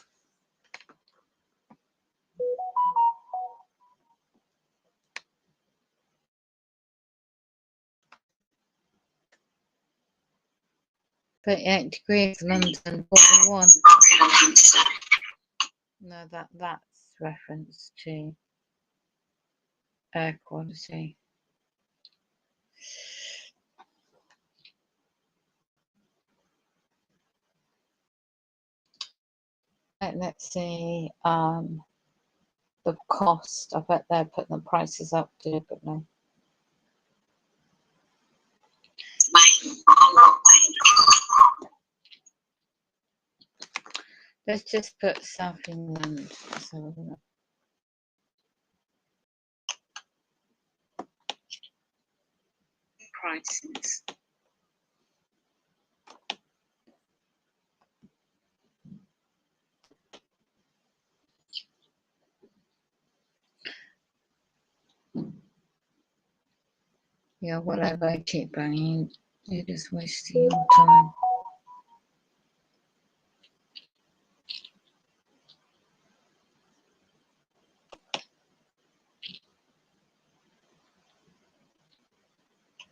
But 8 degrees London, 41. No, that's reference to air quality. Right, let's see. The cost. I bet they're putting the prices up deliberately. Let's just put South England. So prices. Yeah, whatever. I keep banging. You're just wasting your time.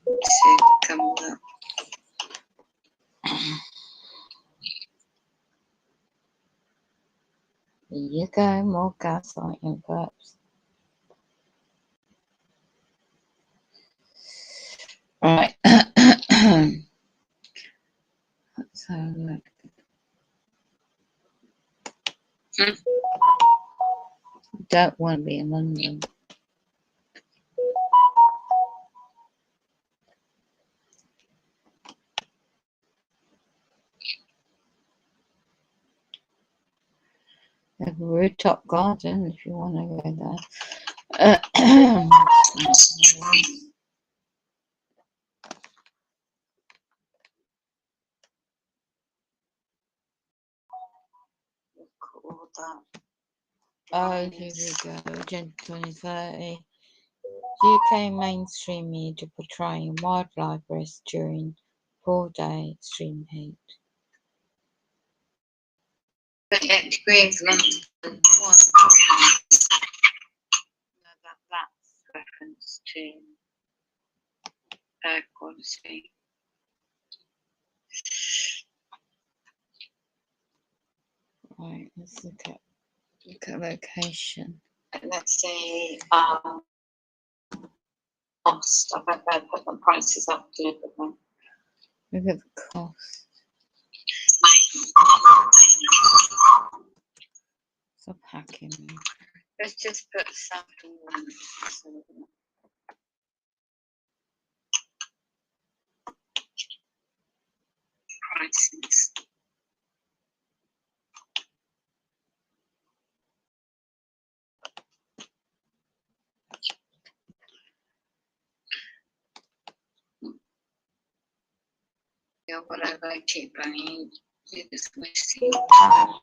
Let's see if it comes up. Here you go, more gaslighting, perhaps. Right. Let's have a look. Don't want to be in London. They have a rooftop garden if you want to go there. Look at all that. Oh, here we go. Agenda 2030. UK mainstream media portraying wildlife risk during 4-day extreme heat. 38 degrees London. No, that's reference to air quality. Right, let's look at location. Let's see cost. I bet they'll put the prices up deliberately. Look at the cost. Stop hacking me. Let's just put something on. Prices. Yeah, whatever. I keep banging. You're just wasting your time.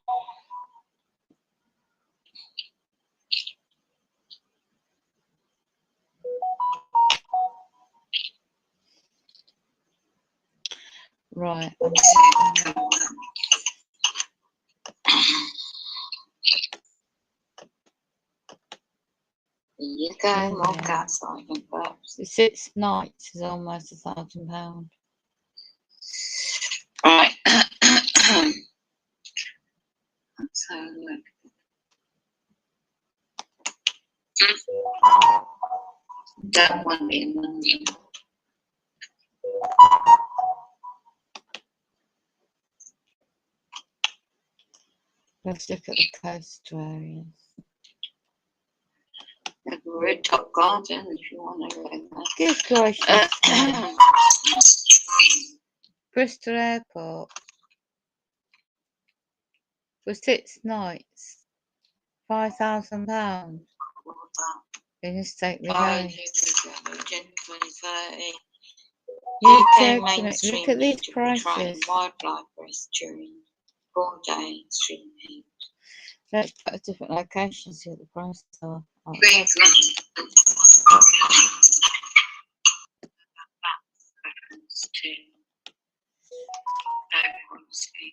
Right. You go, more gaslighting, perhaps. The 6 nights is almost £1,000. Right. Let's have a look. Don't want to be in London. Let's look at the coastal areas. Like a red top garden, if you want to go there. Good gracious. Bristol Airport for 6 nights, £5,000. Interstate Oh, Relay. Agenda 2030. You're UK joking. mainstream Look at these media portraying prices. wildlife arrests during 4-day streaming. Let's go to different locations, see what the prices are. Oh, Reference to policy.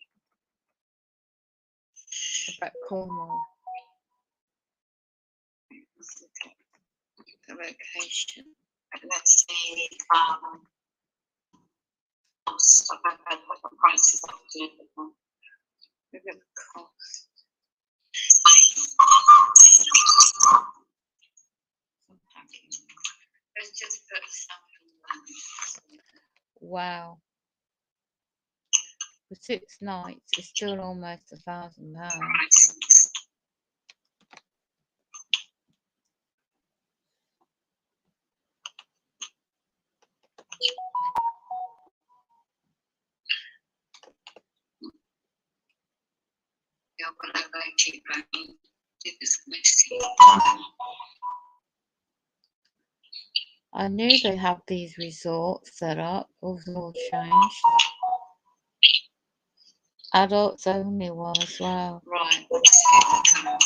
about Cornwall. Let's look at the location. Let's see, cost. I've had what the prices are delivered on. Look at the cost. Unpacking. Let's just put something. Wow. For 6 nights, it's still almost £1,000. Prices. You're gonna go cheap, I mean, this messy. I knew they have these resorts set up. All changed. Adults only one as well. Right.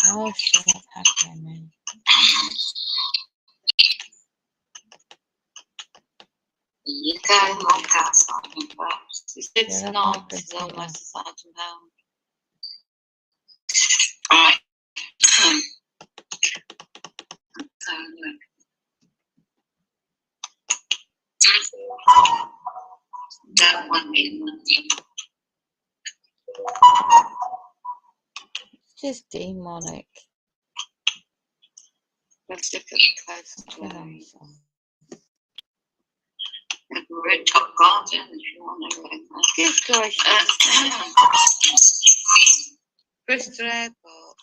Oh shit, that's happening. You go more cats on perhaps. It's Yeah, not, that's it's not almost £1,000. Right. So look. That one in It's just demonic. let's look at the coastal Yeah. areas. Like a red top garden, if you want to go there. Good gracious. Bristol Airport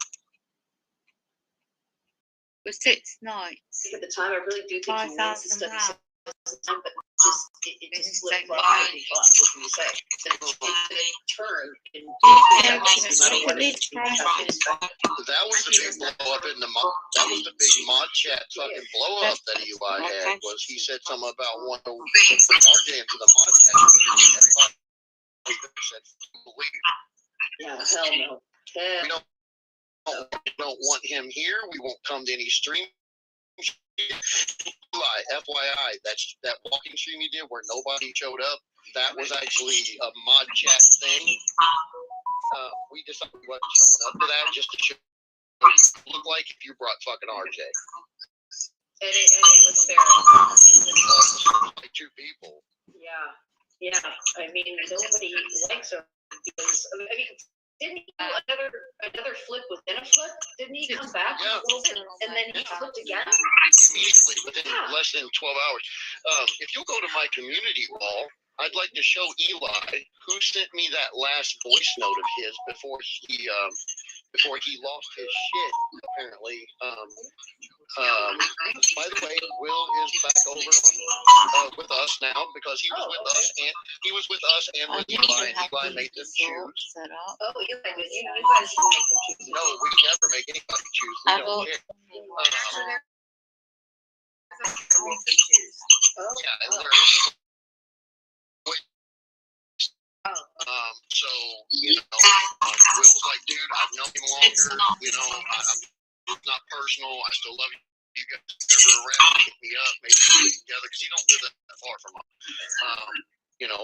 for 6 nights, At the time, I really do think he wants to study £5,000. some, but it just slipped right what can you say? They turn and Yeah, look at these prices. That was the big blow up in the mod. That was the big mod chat fucking blow up that Eli had. Was he said something about wanting to bring RJ into the mod chat? Everybody said, believe. Yeah, hell no. Hell We don't want him here. We won't come to any stream. Eli, FYI, that walking stream you did where nobody showed up. That was actually a mod chat thing. We decided we wasn't showing up to that just to show what you look like if you brought fucking RJ. And it was fair. Like 2 people. Yeah. I mean, nobody likes him because I mean, didn't he do another flip within a flip? Didn't he come back Yeah. a little bit and then he flipped again? Immediately, within less than 12 hours. If you'll go to my community wall, I'd like to show Eli who sent me that last voice note of his before he lost his shit, apparently. By the way, Will is back over on, with us now because he was with us and with Eli, and Eli made them choose. Set up. Oh, you guys didn't make them choose. No, we never make anybody choose. We don't care. Yeah, and there is a so, Will's like, dude, I've known him longer, I'm not personal, I still love you guys, ever around, hit me up, maybe we can get together, because he don't live that far from us.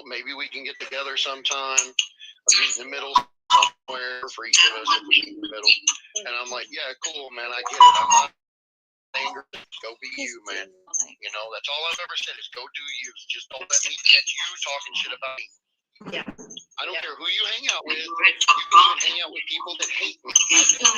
Maybe we can get together sometime, meet in the middle somewhere for each of us if we meet in the middle. And I'm like, yeah, cool, man, I get it, I'm not angry, go be you, man. That's all I've ever said is go do you, just don't let me catch you talking shit about me. Yeah. I don't care who you hang out with. You can hang out with people that hate me. If I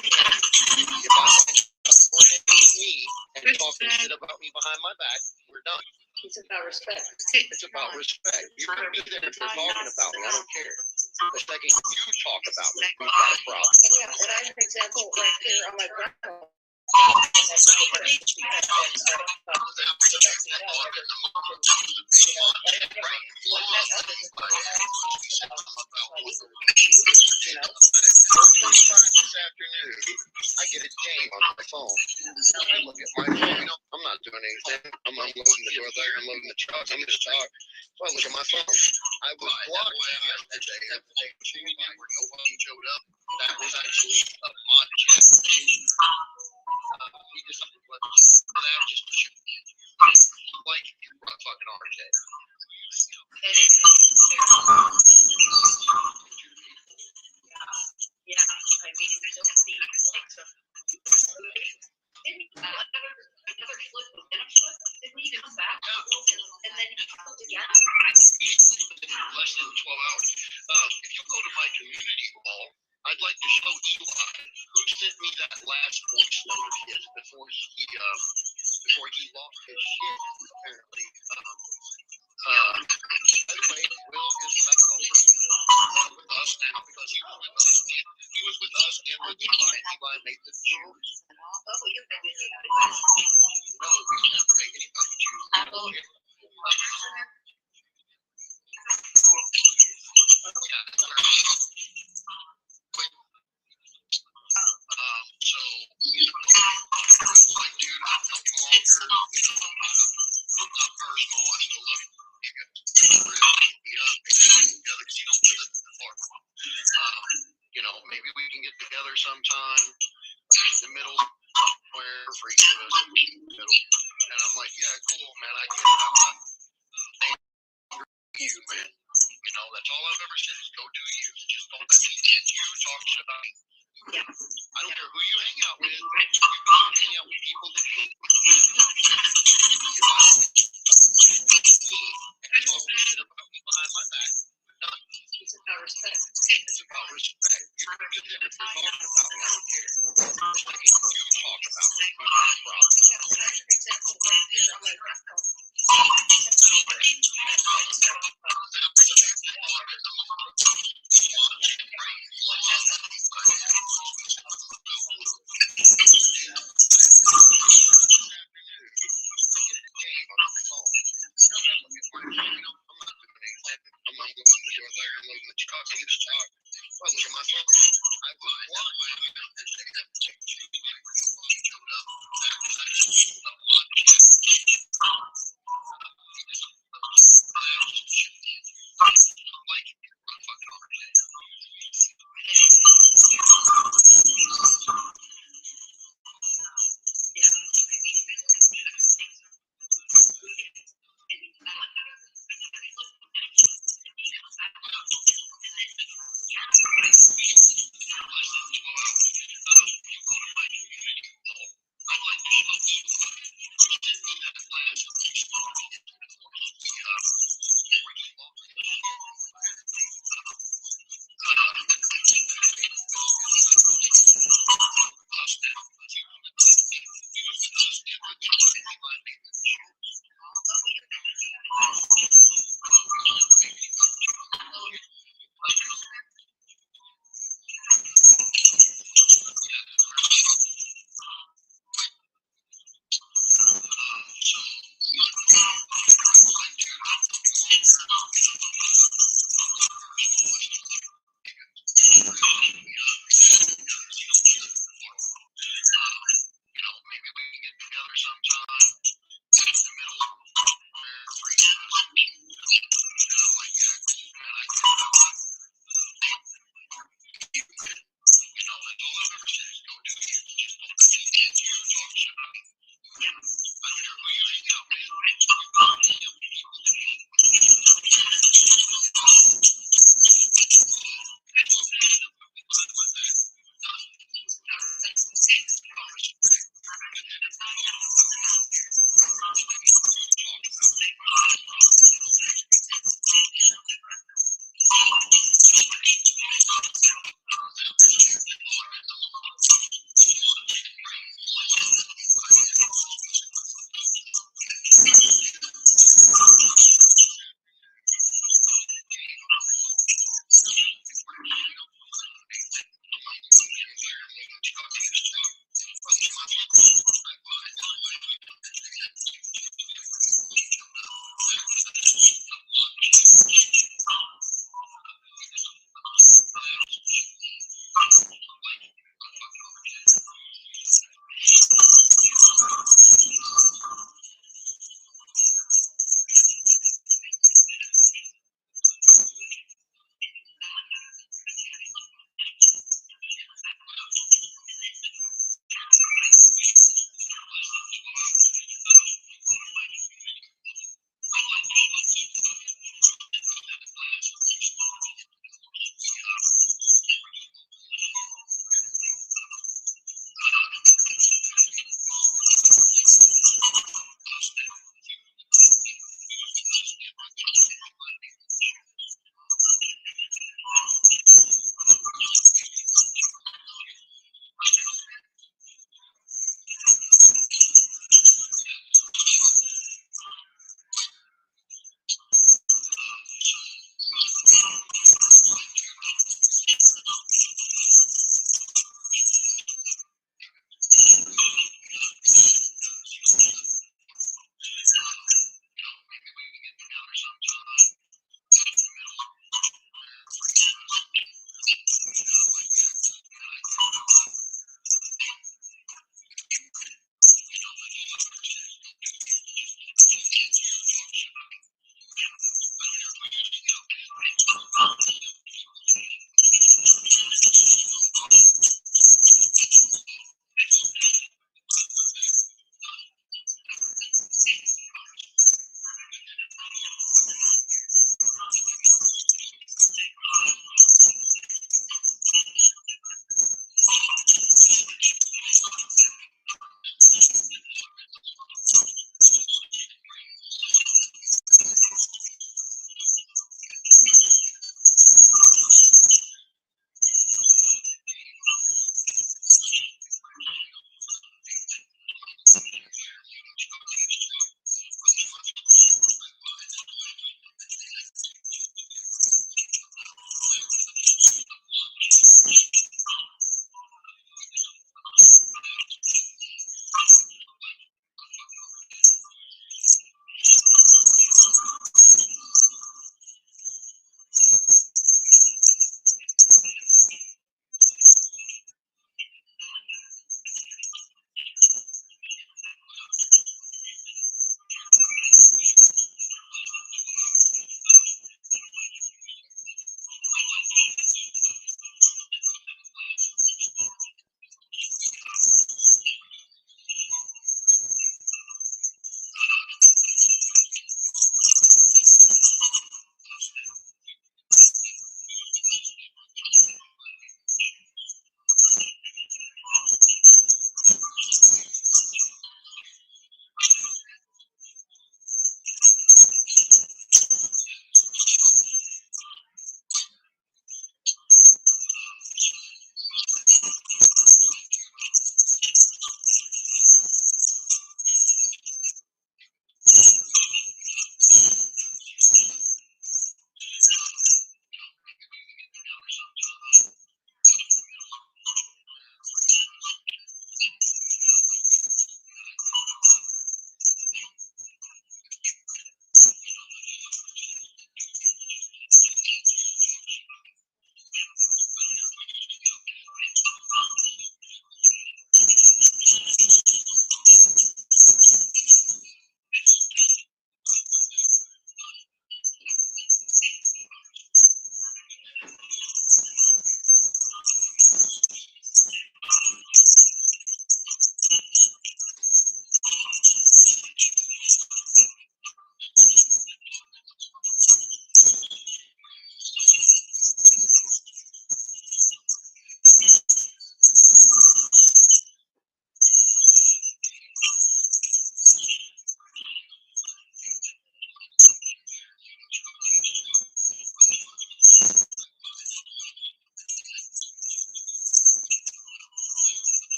find you're hanging with me and talking shit about me behind my back, we're done. He's a about respect. It's about respect. You can be there if they're talking about me. I don't care. The second you talk about me, we've got a problem. Yeah, and I have an example right here on my grandma. This afternoon, I get a ding on my phone. I look at my phone. I'm not doing anything. I'm unloading the door there, unloading the truck. I'm just talking. So I look at my phone. I was blocked yesterday. Where nobody showed up. That was actually a mod chat. He just that just like you're a fucking RJ. Yeah, I mean, nobody likes them. Another flip within a flip, didn't he come back? And then he flipped again? Less than 12 hours. If you go to my community wall, I'd like to show Eli who sent me that last voice note of his before he lost his shit, apparently. By the way, Will is back over with us now because he was with us and with Eli. Eli made the choose. No, we never make anybody choose. So, like, dude, I'm no longer, I'm not personal. I still love you. You can hit me up, maybe we can get together because you don't live in Florida. Maybe we can get together sometime, meet in the middle, somewhere for each of us to meet in the middle. And I'm like, yeah, cool, man, I get it. I'm not you, man. That's all I've ever said is go do you. Just don't let me get you talk shit about me. I don't care who you hang out with. You hang out with people that hate me. And talk shit about me behind my back. None. It's about respect. It's about respect. You can do that if you're talking about me. I don't care. The second you talk about me, we've got a problem. Yeah, and I have an example right here on my grandma.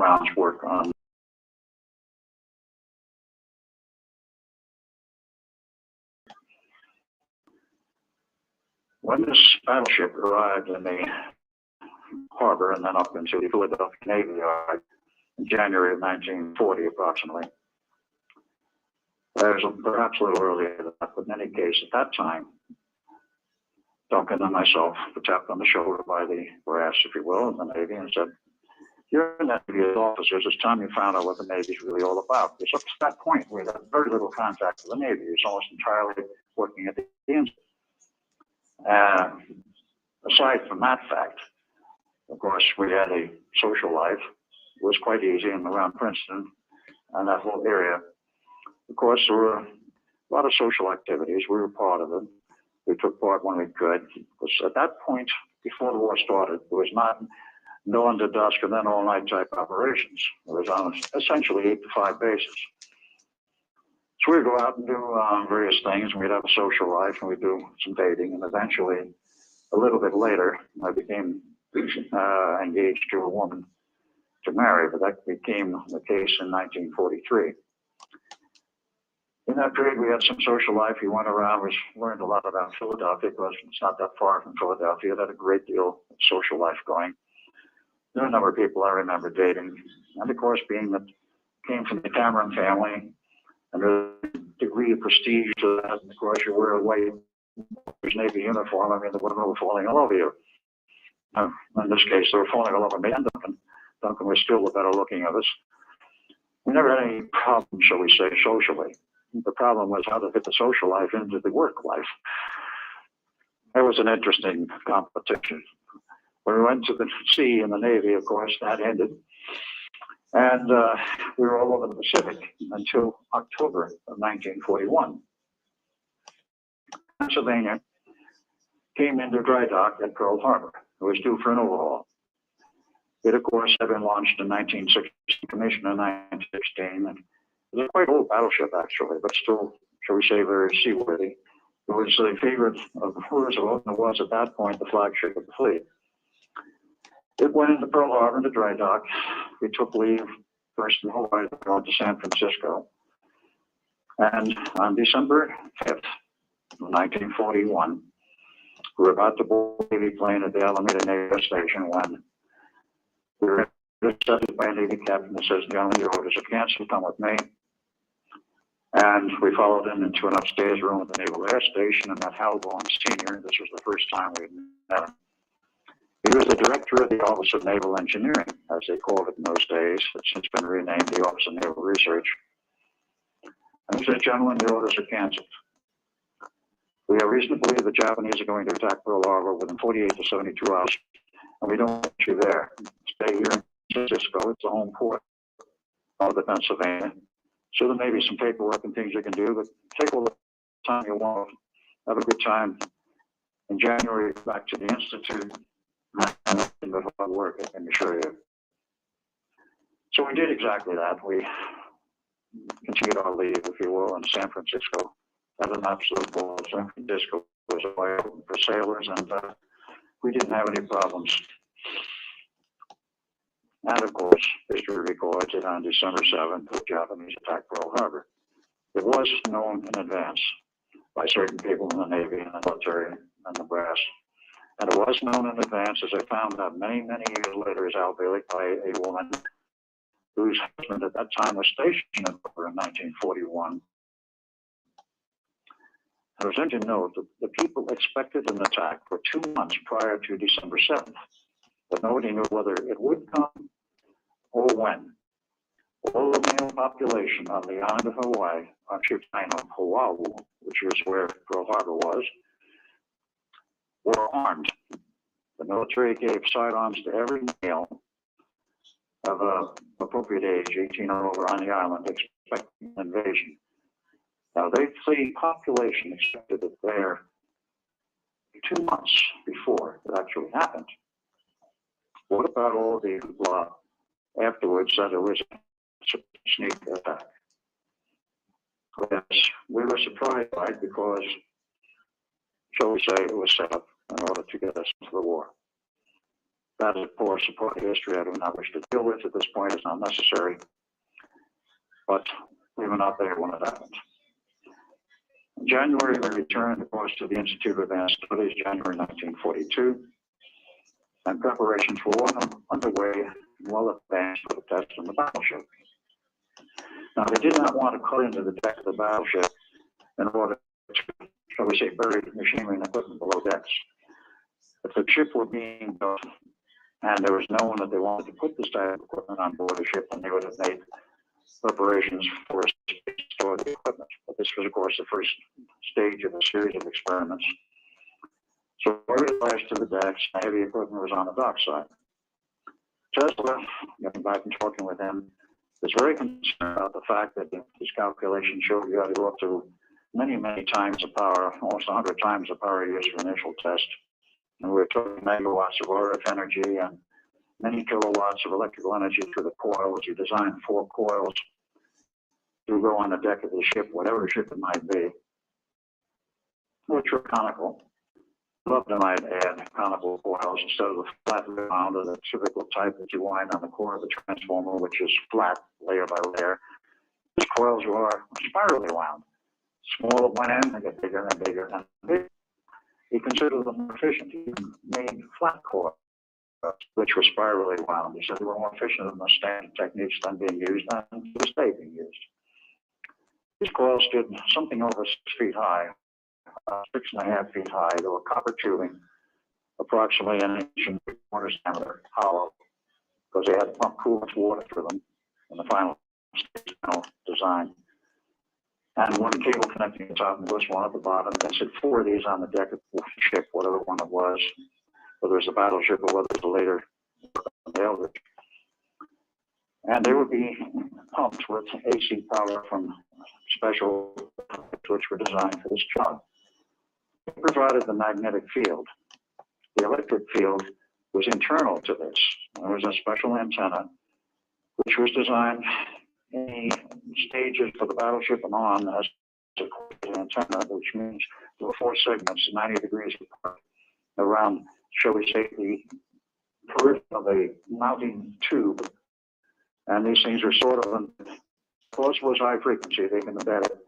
Brown's work on when this battleship arrived in the harbor and then up into the Philadelphia Navy Yard in January of 1940 approximately. There's perhaps a little earlier than that, but in any case, at that time, Duncan and myself were tapped on the shoulder by the brass, if you will, in the Navy and said, "You're in that Navy as officers, it's time you found out what the Navy is really all about." Because up to that point, we had very little contact with the Navy. It was almost entirely working at the engine. Aside from that fact, of course, we had a social life. It was quite easy and around Princeton and that whole area. Of course, there were a lot of social activities. We were part of it. We took part when we could. Because at that point, before the war started, there was not dawn to dusk and then all night type operations. It was on essentially 8 to 5 bases. So we'd go out and do various things, and we'd have a social life, and we'd do some dating, and eventually, a little bit later, I became engaged to a woman to marry, but that became the case in 1943. In that period, we had some social life. We went around, we learned a lot about Philadelphia, because it's not that far from Philadelphia. It had a great deal of social life going. There were a number of people I remember dating, and of course, being that came from the Cameron family, and a degree of prestige to that, and of course, you wear a white Navy uniform. I mean, the women were falling all over you. In this case, they were falling all over me and Duncan. Duncan was still the better looking of us. We never had any problem, shall we say, socially. The problem was how to fit the social life into the work life. That was an interesting competition. When we went to the sea in the Navy, of course, that ended. And we were all over the Pacific until October of 1941. Pennsylvania came into dry dock at Pearl Harbor. It was due for an overhaul. It, of course, had been launched in 1916, commissioned in 1916, and it was a quite old battleship, actually, but still, shall we say, very seaworthy. It was a favorite of Roosevelt, and it was at that point the flagship of the fleet. It went into Pearl Harbor, into dry dock. We took leave first in Hawaii, going to San Francisco. And on December 5th, 1941, we were about to board a Navy plane at the Alameda Naval Station when we were intercepted by a Navy captain that says, "Gentlemen, your orders are canceled, come with me." And we followed him into an upstairs room at the Naval Air Station and met Hal Vaughn Sr. This was the first time we had met him. He was the director of the Office of Naval Engineering, as they called it in those days. It's since been renamed the Office of Naval Research. And he said, "Gentlemen, your orders are canceled. We have reason to believe the Japanese are going to attack Pearl Harbor within 48 to 72 hours, and we don't want you there. Stay here in San Francisco. It's the home port of the Pennsylvania. So there may be some paperwork and things you can do, but take all the time you want. Have a good time. In January, back to the Institute, and nothing but hard work, I can assure you." So we did exactly that. We continued our leave, if you will, in San Francisco. Had an absolute ball. San Francisco was wide open for sailors, and we didn't have any problems. And of course, history records it on December 7th, the Japanese attacked Pearl Harbor. It was known in advance by certain people in the Navy and the military and the brass. And it was known in advance, as I found out many, many years later, as Al Bailey, by a woman whose husband at that time was stationed in 1941. I was going to note that the people expected an attack for 2 months prior to December 7th, but nobody knew whether it would come or when. All the male population on the island of Hawaii, Oahu, which was where Pearl Harbor was, were armed. The military gave sidearms to every male of appropriate age, 18 or over, on the island, expecting an invasion. Now, the population expected it there 2 months before it actually happened. What about all the law afterwards that it was a sneak attack? Yes, we were surprised by it because, shall we say, it was set up in order to get us into the war. That is, of course, a part of history I do not wish to deal with at this point. It's not necessary. But we were not there when it happened. In January, we returned, of course, to the Institute of Advanced Studies, January 1942, and preparations were underway and well advanced for the test on the battleship. Now, they did not want to cut into the deck of the battleship in order to, shall we say, bury machinery and equipment below decks. If the ship were being built and there was known that they wanted to put this type of equipment on board the ship, then they would have made preparations for a space to store the equipment. But this was, of course, the first stage of a series of experiments. So we flashed to the decks, and heavy equipment was on the dock side. Tesla, getting back and talking with him, is very concerned about the fact that his calculations showed you had to go up to many, many times the power, almost 100 times the power used for initial test. And we were talking megawatts of RF energy and many kilowatts of electrical energy through the coils. You designed 4 coils to go on the deck of the ship, whatever ship it might be, which were conical. Love them, I'd add conical coils instead of the flat round or the typical type that you wind on the core of the transformer, which is flat layer by layer. These coils were spirally wound. Small at one end, they get bigger and bigger and bigger. He considered them more efficient. He made flat coils, which were spirally wound. He said they were more efficient than the standard techniques then being used and to this day being used. These coils stood something over 6 feet high, 6.5 feet high. They were copper tubing, approximately an inch and 3/4 diameter, hollow, because they had to pump coolant water through them in the final design. And one cable connecting the top and this one at the bottom. They said 4 of these on the deck of the ship, whatever one it was, whether it was a battleship or whether it was a later Eldridge. And they would be pumped with AC power from special which were designed for this job. It provided the magnetic field. The electric field was internal to this. There was a special antenna which was designed in the stages for the battleship and on as an antenna, which means there were 4 segments 90 degrees apart around, shall we say, the periphery of a mounting tube. And these things are sort of, because it was high frequency, they can embed it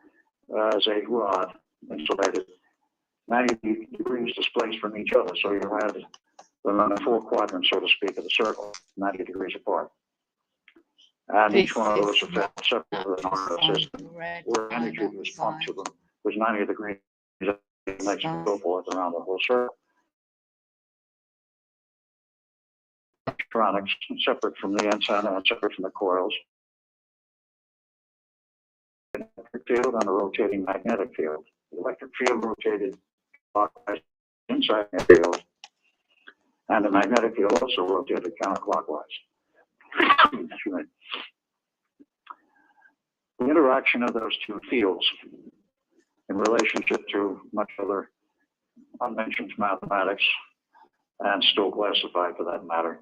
as a rod insulated 90 degrees displaced from each other. So you had them on the 4 quadrants, so to speak, of the circle, 90 degrees apart. And each one of those was separate with an RF system where energy was pumped to them was 90 degrees and so forth around the whole circle. Electronics separate from the antenna and separate from the coils. The electric field and a rotating magnetic field. The electric field rotated clockwise inside the field, and the magnetic field also rotated counterclockwise. The interaction of those 2 fields in relationship to much other unmentioned mathematics and still classified for that matter,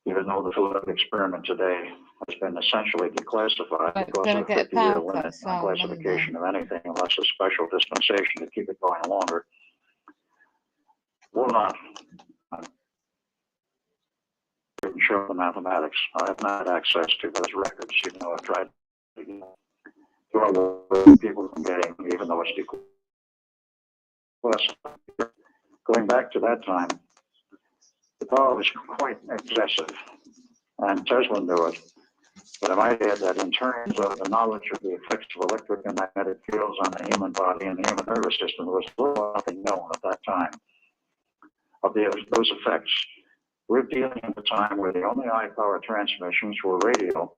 even though the field of experiment today has been essentially declassified because of the 50-year limit on classification of anything unless a special dispensation to keep it going longer. Will not show the mathematics. I have not had access to those records, even though I've tried to throw people from getting, even though it's declassified. Going back to that time, the power was quite excessive, and Tesla knew it. But I might add that in terms of the knowledge of the effects of electric and magnetic fields on the human body and the human nervous system, there was little nothing known at that time of those effects. We're dealing at a time where the only high power transmissions were radio.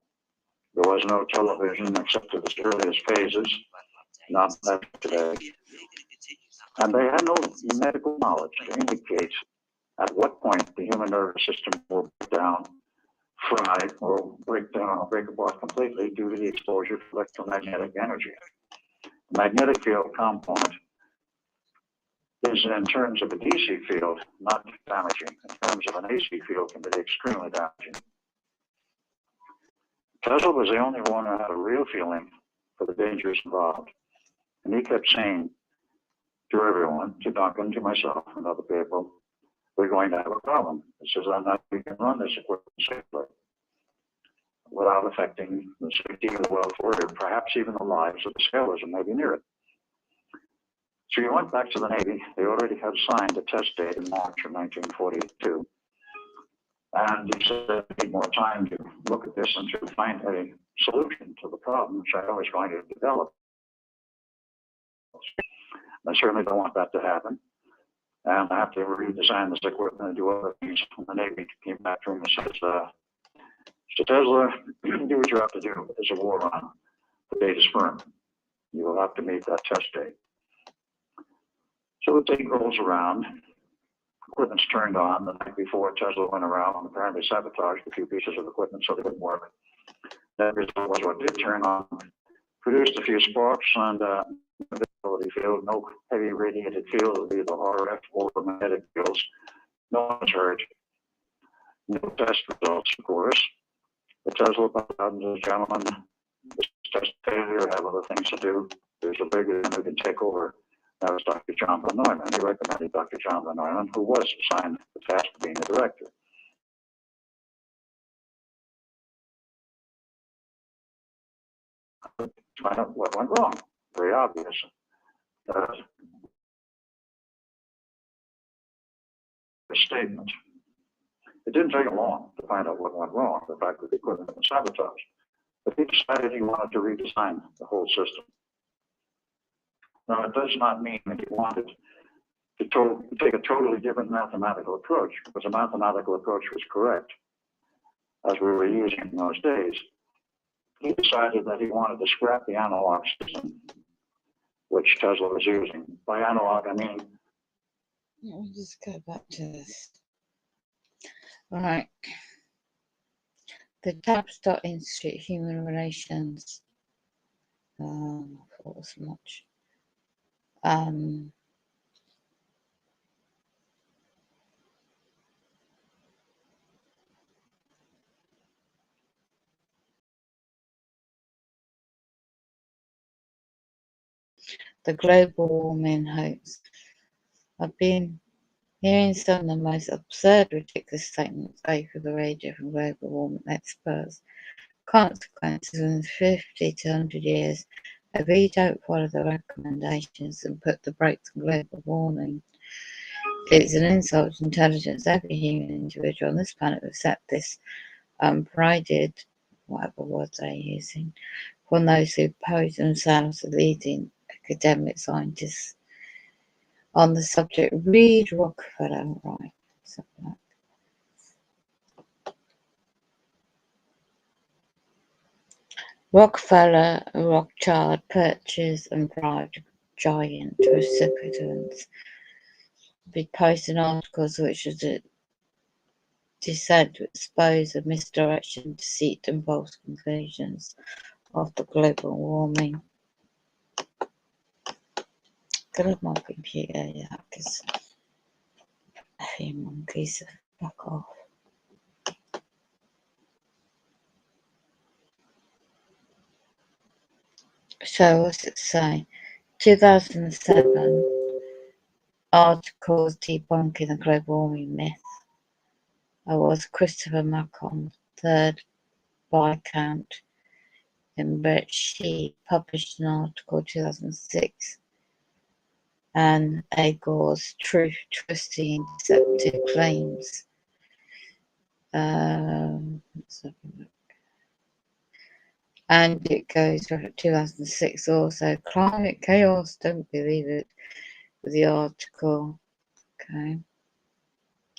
There was no television except at its earliest phases, not that today. And they had no medical knowledge to indicate at what point the human nervous system will break down, fry, or break down or break apart completely due to the exposure to electromagnetic energy. The magnetic field component is, in terms of a DC field, not damaging. In terms of an AC field, can be extremely damaging. Tesla was the only one who had a real feeling for the dangers involved. And he kept saying to everyone, to Duncan, to myself, and other people, we're going to have a problem. It says that we can run this equipment safely without affecting the safety of the welfare or perhaps even the lives of the sailors who may be near it. So he went back to the Navy. They already had signed a test date in March of 1942. And he said they need more time to look at this and to find a solution to the problem, which I was going to develop. I certainly don't want that to happen. And I have to redesign this equipment and do other things. The Navy came back to him and says, Mr. Tesla, do what you have to do. There's a war on. The date is firm. You will have to meet that test date. So the date rolls around. Equipment's turned on. The night before, Tesla went around and apparently sabotaged a few pieces of equipment so they didn't work. That result was what did turn on, produced a few sparks and visibility field, no heavy radiated field of either RF or magnetic fields. No one's hurt. No test results, of course. The Tesla pilot says, gentlemen, this test failure, have other things to do. There's a bigger one who can take over. That was Dr. John Von Neumann. He recommended Dr. John Von Neumann, who was assigned the task of being the director. To find out what went wrong. Very obvious. A statement. It didn't take him long to find out what went wrong, the fact that the equipment had been sabotaged. But he decided he wanted to redesign the whole system. Now, it does not mean that he wanted to take a totally different mathematical approach, because the mathematical approach was correct, as we were using in those days. He decided that he wanted to scrap the analog system, which Tesla was using. By analog, I mean... Let me just go back to this. Right. The Tavistock Institute Human Relations. I thought it was much. The global warming hoax. I've been hearing some of the most absurd, ridiculous statements over the radio from global warming experts. Consequences in 50 to 100 years if we don't follow the recommendations and put the brakes on global warming. It's an insult to intelligence. Every human individual on this planet will accept this unprided, whatever words they're using, from those who pose themselves as leading academic scientists on the subject. Read Rockefeller, right? Something like Rockefeller and Rothschild purchased and bribed giant recipients be posting articles which was designed to expose the misdirection, deceit and false conclusions of the global warming. Get off my computer, you hackers. You monkeys, back off. So what's it say? 2007 articles debunking the global warming myth. I was Christopher Macon, third Viscount, in which he published an article 2006 and A. Gore's Truth, Twisty and Deceptive Claims. Let's have a look. And it goes for 2006 also. Climate chaos, don't believe it, with the article. Okay.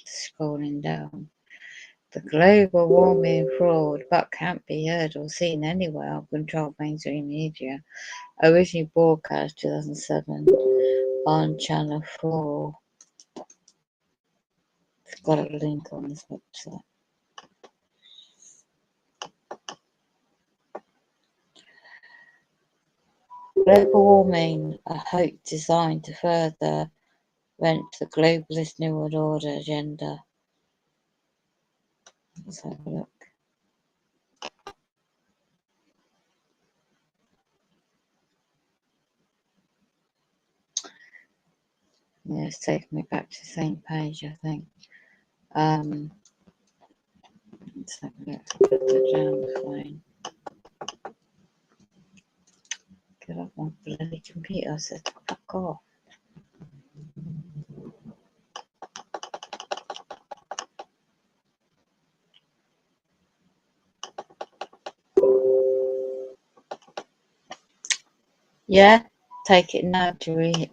Scrolling down. The global warming fraud, but can't be heard or seen anywhere on controlled mainstream media. Originally broadcast 2007 on Channel 4. It's got a link on this website. Global warming, a hoax designed to further rent the globalist New World Order agenda. Let's have a look. Yeah, it's taking me back to the same page, I think. Let's have a look. Put that down the phone. Get off my bloody computer, I said, fuck off. Yeah, take it now to read.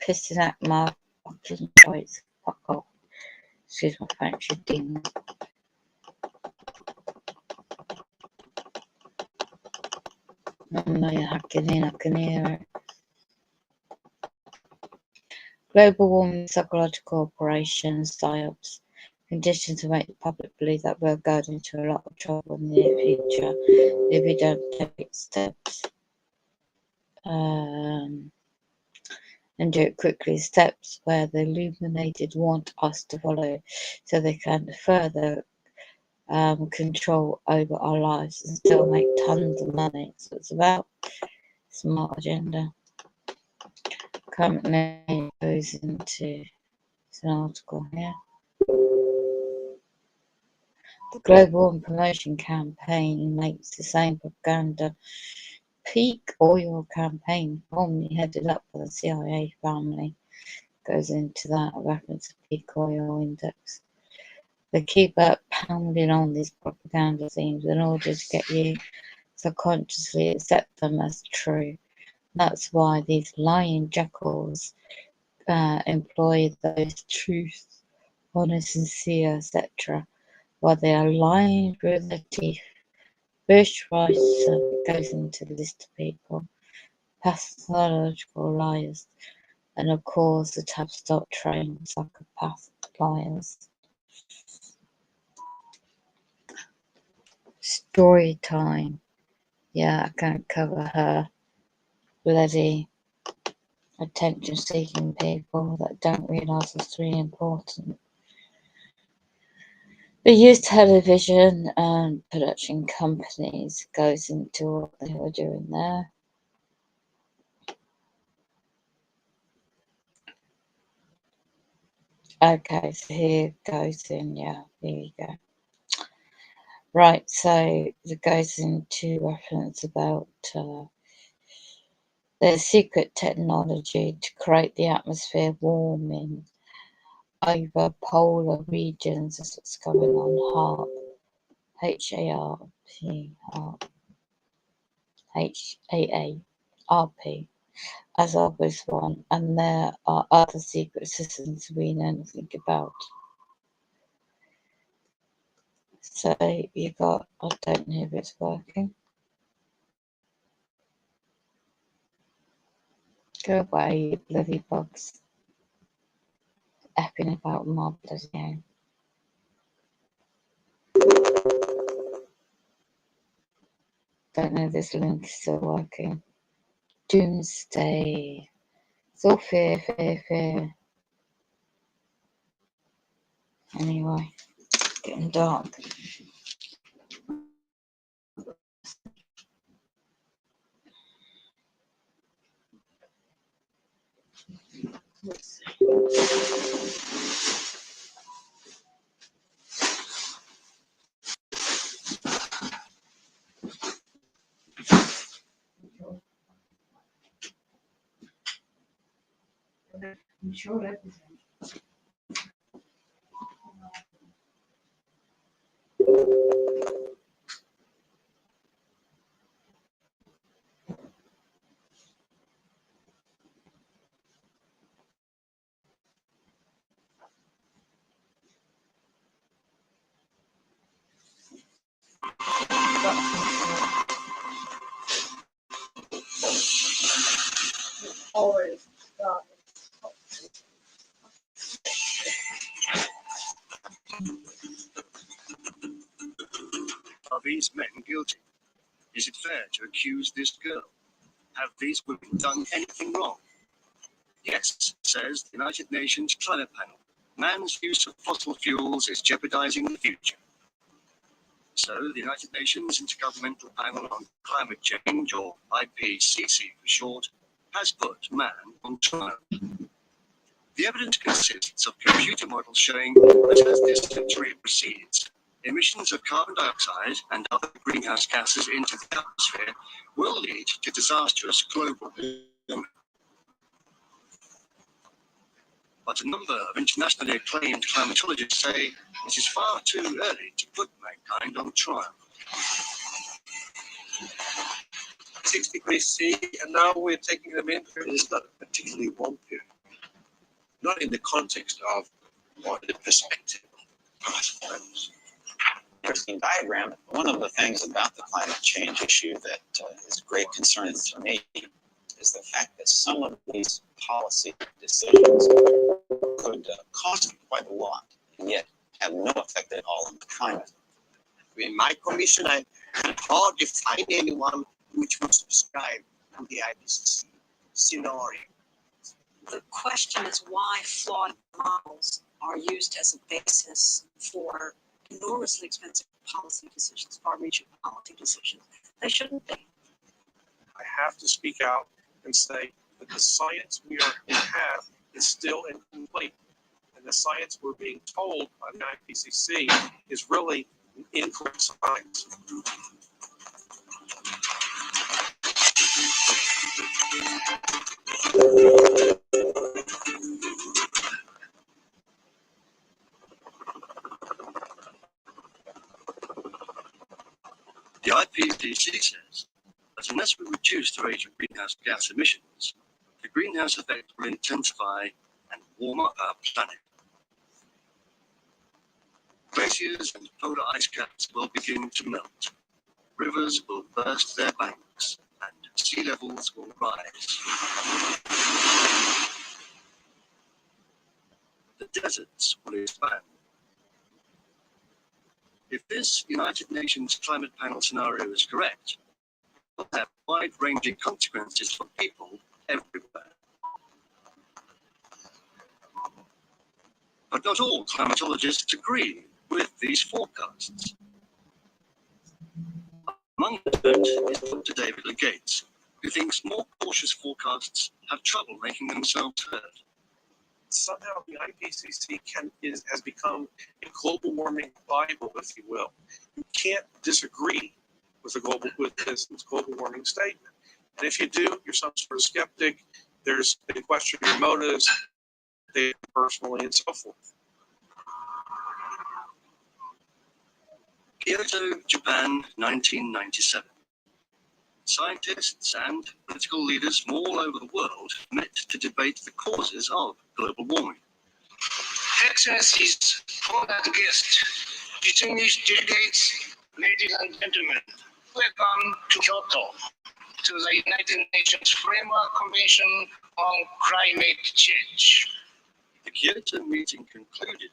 Pissing at my fucking choice. Fuck off. Excuse my French, you demon. I know you're hacking in, I can hear it. Global warming, psychological operations, psyops, conditions to make the public believe that we're going into a lot of trouble in the near future if we don't take steps. And do it quickly, steps where the illuminated want us to follow so they can further control over our lives and still make tons of money. So it's about smart agenda. Currently goes into an article here. The Global Promotion Campaign makes the same propaganda peak oil campaign, formerly headed up by the CIA family, goes into that reference to peak oil index. They keep pounding on these propaganda themes in order to get you subconsciously accept them as true. That's why these lying jackals employ those truths, honest, sincere, etc. While they are lying through their teeth. Bush Rice goes into the list of people, pathological liars, and of course the Tavistock trained psychopath liars. Story time. Yeah, I can't cover her. Bloody attention-seeking people that don't realise it's really important. They use television and production companies. Goes into what they were doing there. Okay, so here goes in. Yeah, here you go. Right, so it goes into reference about their secret technology to create the atmosphere warming over polar regions. That's what's going on. HARP, HAARP, as obvious one, and there are other secret systems we know nothing about. So you got, I don't know if it's working. Go away, you bloody bugs. Effing about my bloody game. Don't know if this link is still working. Doomsday. It's all fear. Anyway, getting dark. I'm sure everything. Always. Are these men guilty? Is it fair to accuse this girl? Have these women done anything wrong? Yes, says the United Nations Climate Panel. Man's use of fossil fuels is jeopardizing the future. So, the United Nations Intergovernmental Panel on Climate Change, or IPCC for short, has put man on trial. The evidence consists of computer models showing that as this century proceeds, emissions of carbon dioxide and other greenhouse gases into the atmosphere will lead to disastrous global warming. But a number of internationally acclaimed climatologists say it is far too early to put mankind on trial. 6 degrees C, and now we're taking them in. It's not a particularly warm period. Not in the context of or the perspective of past times. Interesting diagram. One of the things about the climate change issue that is a great concern to me is the fact that some of these policy decisions could cost quite a lot and yet have no effect at all on the climate. In my commission, I hardly find anyone which would subscribe to the IPCC scenario. The question is why flawed models are used as a basis for enormously expensive policy decisions, far-reaching policy decisions. They shouldn't be. I have to speak out and say that the science we have is still incomplete. And the science we're being told by the IPCC is really incorrect science. The IPCC says that unless we reduce the rate of greenhouse gas emissions, the greenhouse effect will intensify and warm up our planet. Glaciers and polar ice caps will begin to melt. Rivers will burst their banks and sea levels will rise. The deserts will expand. If this United Nations Climate Panel scenario is correct, it will have wide-ranging consequences for people everywhere. But not all climatologists agree with these forecasts. Among them is Dr. David Gates, who thinks more cautious forecasts have trouble making themselves heard. Somehow the IPCC has become a global warming Bible, if you will. You can't disagree with this global warming statement. And if you do, you're some sort of skeptic. They question your motives, they personally, and so forth. Kyoto, Japan, 1997. Scientists and political leaders from all over the world met to debate the causes of global warming. Excellencies, honored guests, distinguished delegates, ladies and gentlemen, welcome to Kyoto, to the United Nations Framework Convention on Climate Change. The Kyoto meeting concluded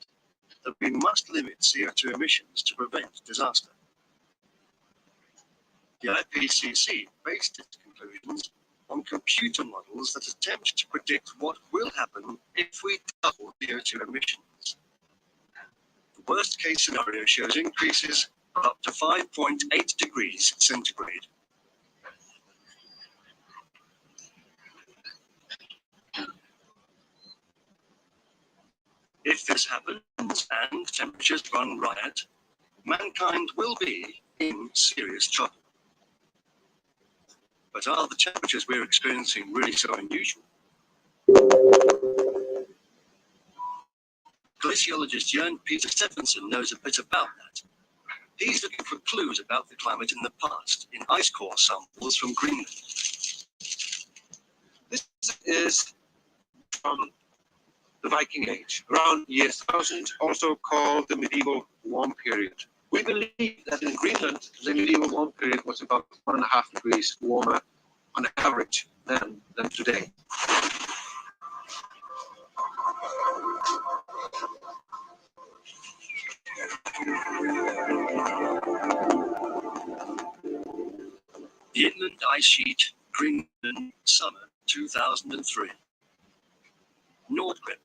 that we must limit CO2 emissions to prevent disaster. The IPCC based its conclusions on computer models that attempt to predict what will happen if we double CO2 emissions. The worst case scenario shows increases of up to 5.8 degrees centigrade. If this happens and temperatures run riot, mankind will be in serious trouble. But are the temperatures we're experiencing really so unusual? Glaciologist Jørn Peter Stephenson knows a bit about that. He's looking for clues about the climate in the past in ice core samples from Greenland. This is from the Viking Age, around year 1000, also called the medieval warm period. We believe that in Greenland, the medieval warm period was about 1.5 degrees warmer on average than today. The Inland Ice Sheet, Greenland, summer 2003. Nordgrip,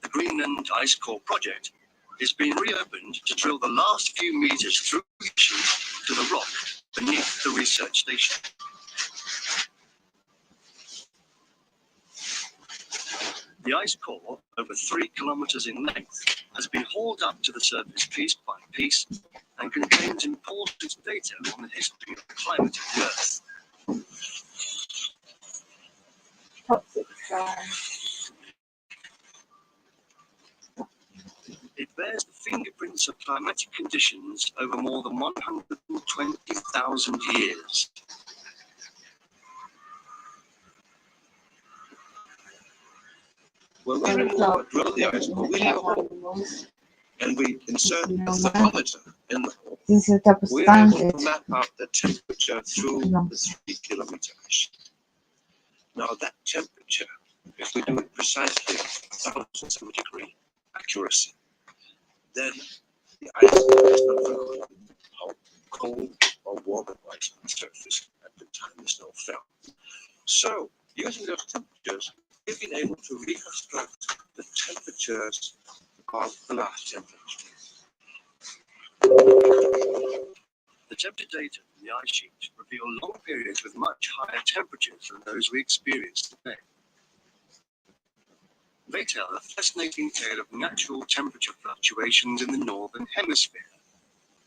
the Greenland Ice Core project, is being reopened to drill the last few meters through the sheet to the rock beneath the research station. The ice core, over 3 kilometers in length, has been hauled up to the surface piece by piece and contains important data on the history of the climate of the Earth. It bears the fingerprints of climatic conditions over more than 120,000 years. When we drill the ice core, we leave a hole and we insert a thermometer in the hole. We're able to map out the temperature through the 3 kilometer ice. Now that temperature, if we do it precisely at thousands of degree accuracy, then the ice is not going to know how cold or warm it was on the surface at the time the snow fell. So, using those temperatures, we've been able to reconstruct the temperatures of the last temperature. The temperature data from the ice sheet reveal long periods with much higher temperatures than those we experience today. They tell a fascinating tale of natural temperature fluctuations in the northern hemisphere,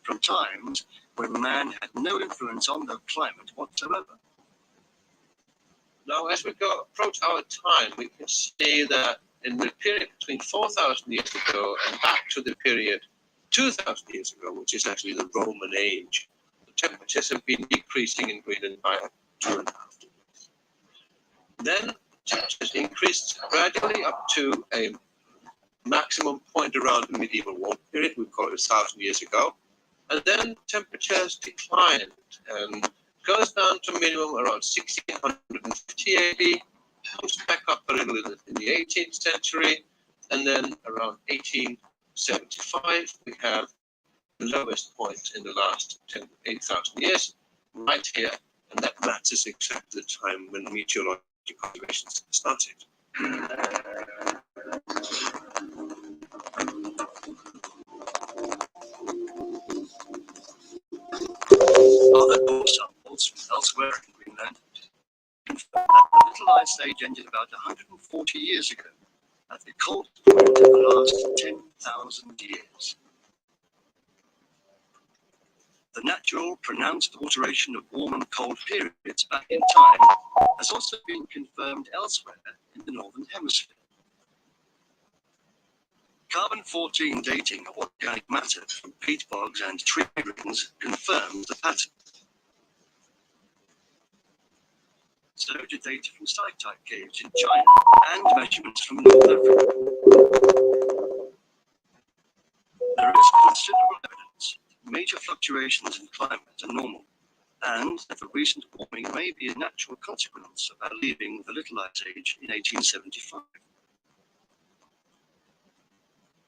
from times when man had no influence on the climate whatsoever. Now, as we approach our time, we can see that in the period between 4,000 years ago and back to the period 2,000 years ago, which is actually the Roman age, the temperatures have been decreasing in Greenland by 2.5 degrees. Then temperatures increased gradually up to a maximum point around the medieval warm period, we call it 1,000 years ago. And then temperatures declined and goes down to minimum around 1650 AD, comes back up a little bit in the 18th century, and then around 1875 we have the lowest point in the last 8,000 years, right here, and that matches exactly the time when meteorological observations started. Other core samples from elsewhere in Greenland confirm that the Little Ice Age ended about 140 years ago, at the coldest point of the last 10,000 years. The natural, pronounced alteration of warm and cold periods back in time has also been confirmed elsewhere in the northern hemisphere. Carbon-14 dating of organic matter from peat bogs and tree rings confirms the pattern. So did data from site-type caves in China and measurements from North Africa. There is considerable evidence that major fluctuations in climate are normal, and that the recent warming may be a natural consequence of our leaving the Little Ice Age in 1875.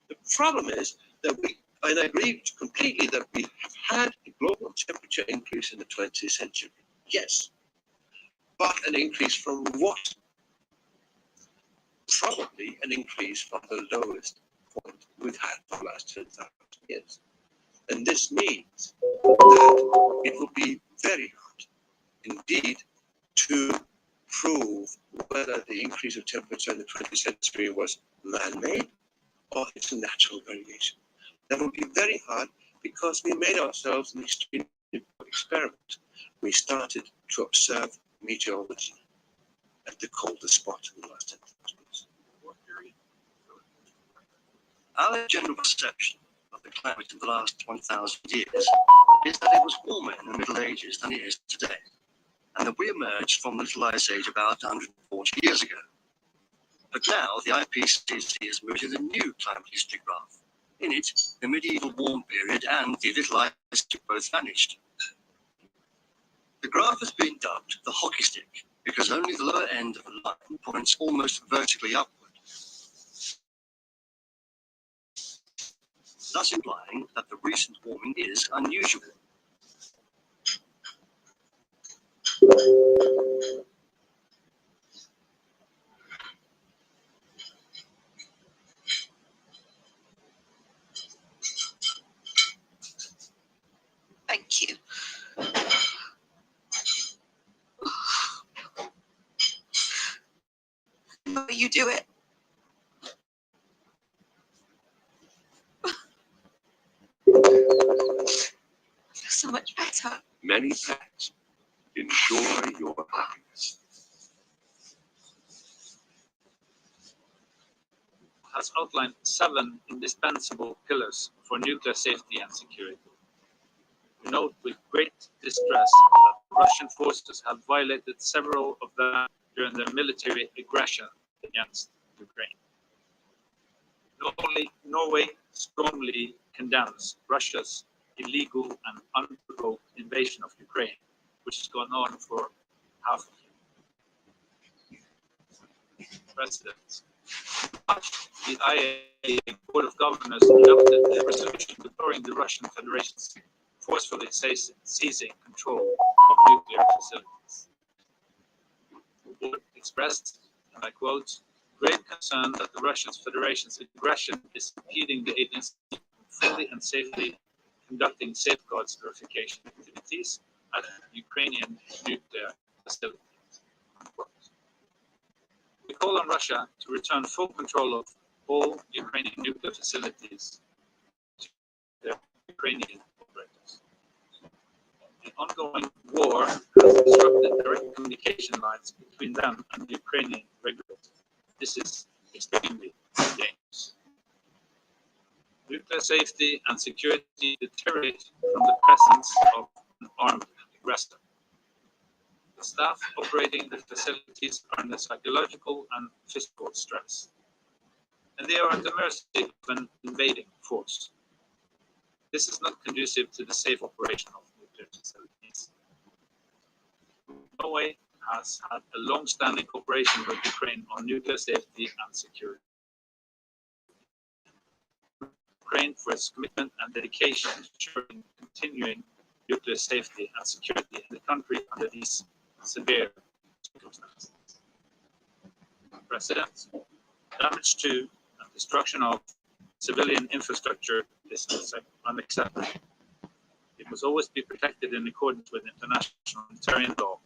The problem is that and I agree completely that we have had a global temperature increase in the 20th century. Yes. But an increase from what? Probably an increase from the lowest point we've had for the last 10,000 years. And this means that it will be very hard indeed to prove whether the increase of temperature in the 20th century was man-made or it's a natural variation. That will be very hard because we made ourselves an extremely important experiment. We started to observe meteorology at the coldest spot in the last 10,000 years. Our general perception of the climate of the last 1,000 years is that it was warmer in the Middle Ages than it is today, and that we emerged from the Little Ice Age about 140 years ago. But now the IPCC has measured a new climate history graph. In it, the medieval warm period and the Little Ice Age both vanished. The graph has been dubbed the hockey stick because only the lower end of the line points almost vertically upward, thus implying that the recent warming is unusual. Thank you. You do it. Many thanks. Enjoy your happiness. Has outlined 7 indispensable pillars for nuclear safety and security. We note with great distress that Russian forces have violated several of them during their military aggression against Ukraine. Norway strongly condemns Russia's illegal and unprovoked invasion of Ukraine, which has gone on for half a year. President. The IAEA Board of Governors adopted a resolution deploring the Russian Federation's forcefully seizing control of nuclear facilities. The board expressed, and I quote, great concern that the Russian Federation's aggression is impeding the agency from fully and safely conducting safeguards verification activities at Ukrainian nuclear facilities. We call on Russia to return full control of all Ukrainian nuclear facilities to their Ukrainian operators. The ongoing war has disrupted direct communication lines between them and the Ukrainian regulators. This is extremely dangerous. Nuclear safety and security deteriorate from the presence of an armed aggressor. The staff operating the facilities are under psychological and physical stress, and they are at the mercy of an invading force. This is not conducive to the safe operation of nuclear facilities. Norway has had a long-standing cooperation with Ukraine on nuclear safety and security. Ukraine for its commitment and dedication to ensuring continuing nuclear safety and security in the country under these severe circumstances. President, damage to and destruction of civilian infrastructure is unacceptable. It must always be protected in accordance with international humanitarian law.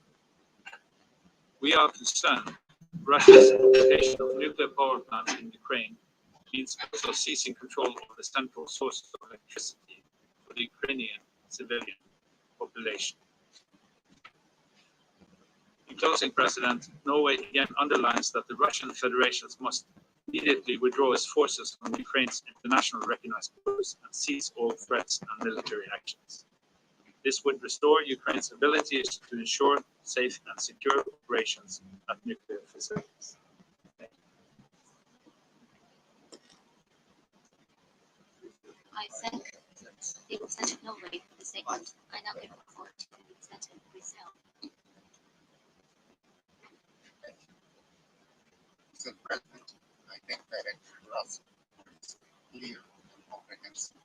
We are concerned Russia's occupation of nuclear power plants in Ukraine means also seizing control of the central sources of electricity for the Ukrainian civilian population. In closing, President, Norway again underlines that the Russian Federation must immediately withdraw its forces from Ukraine's internationally recognized borders and cease all threats and military actions. This would restore Ukraine's ability to ensure safe and secure operations at nuclear facilities. I thank the Representative Norway for the statement. I now give the floor to the Representative Brazil. Mr. President, I thank Director Ross for his clear and comprehensive.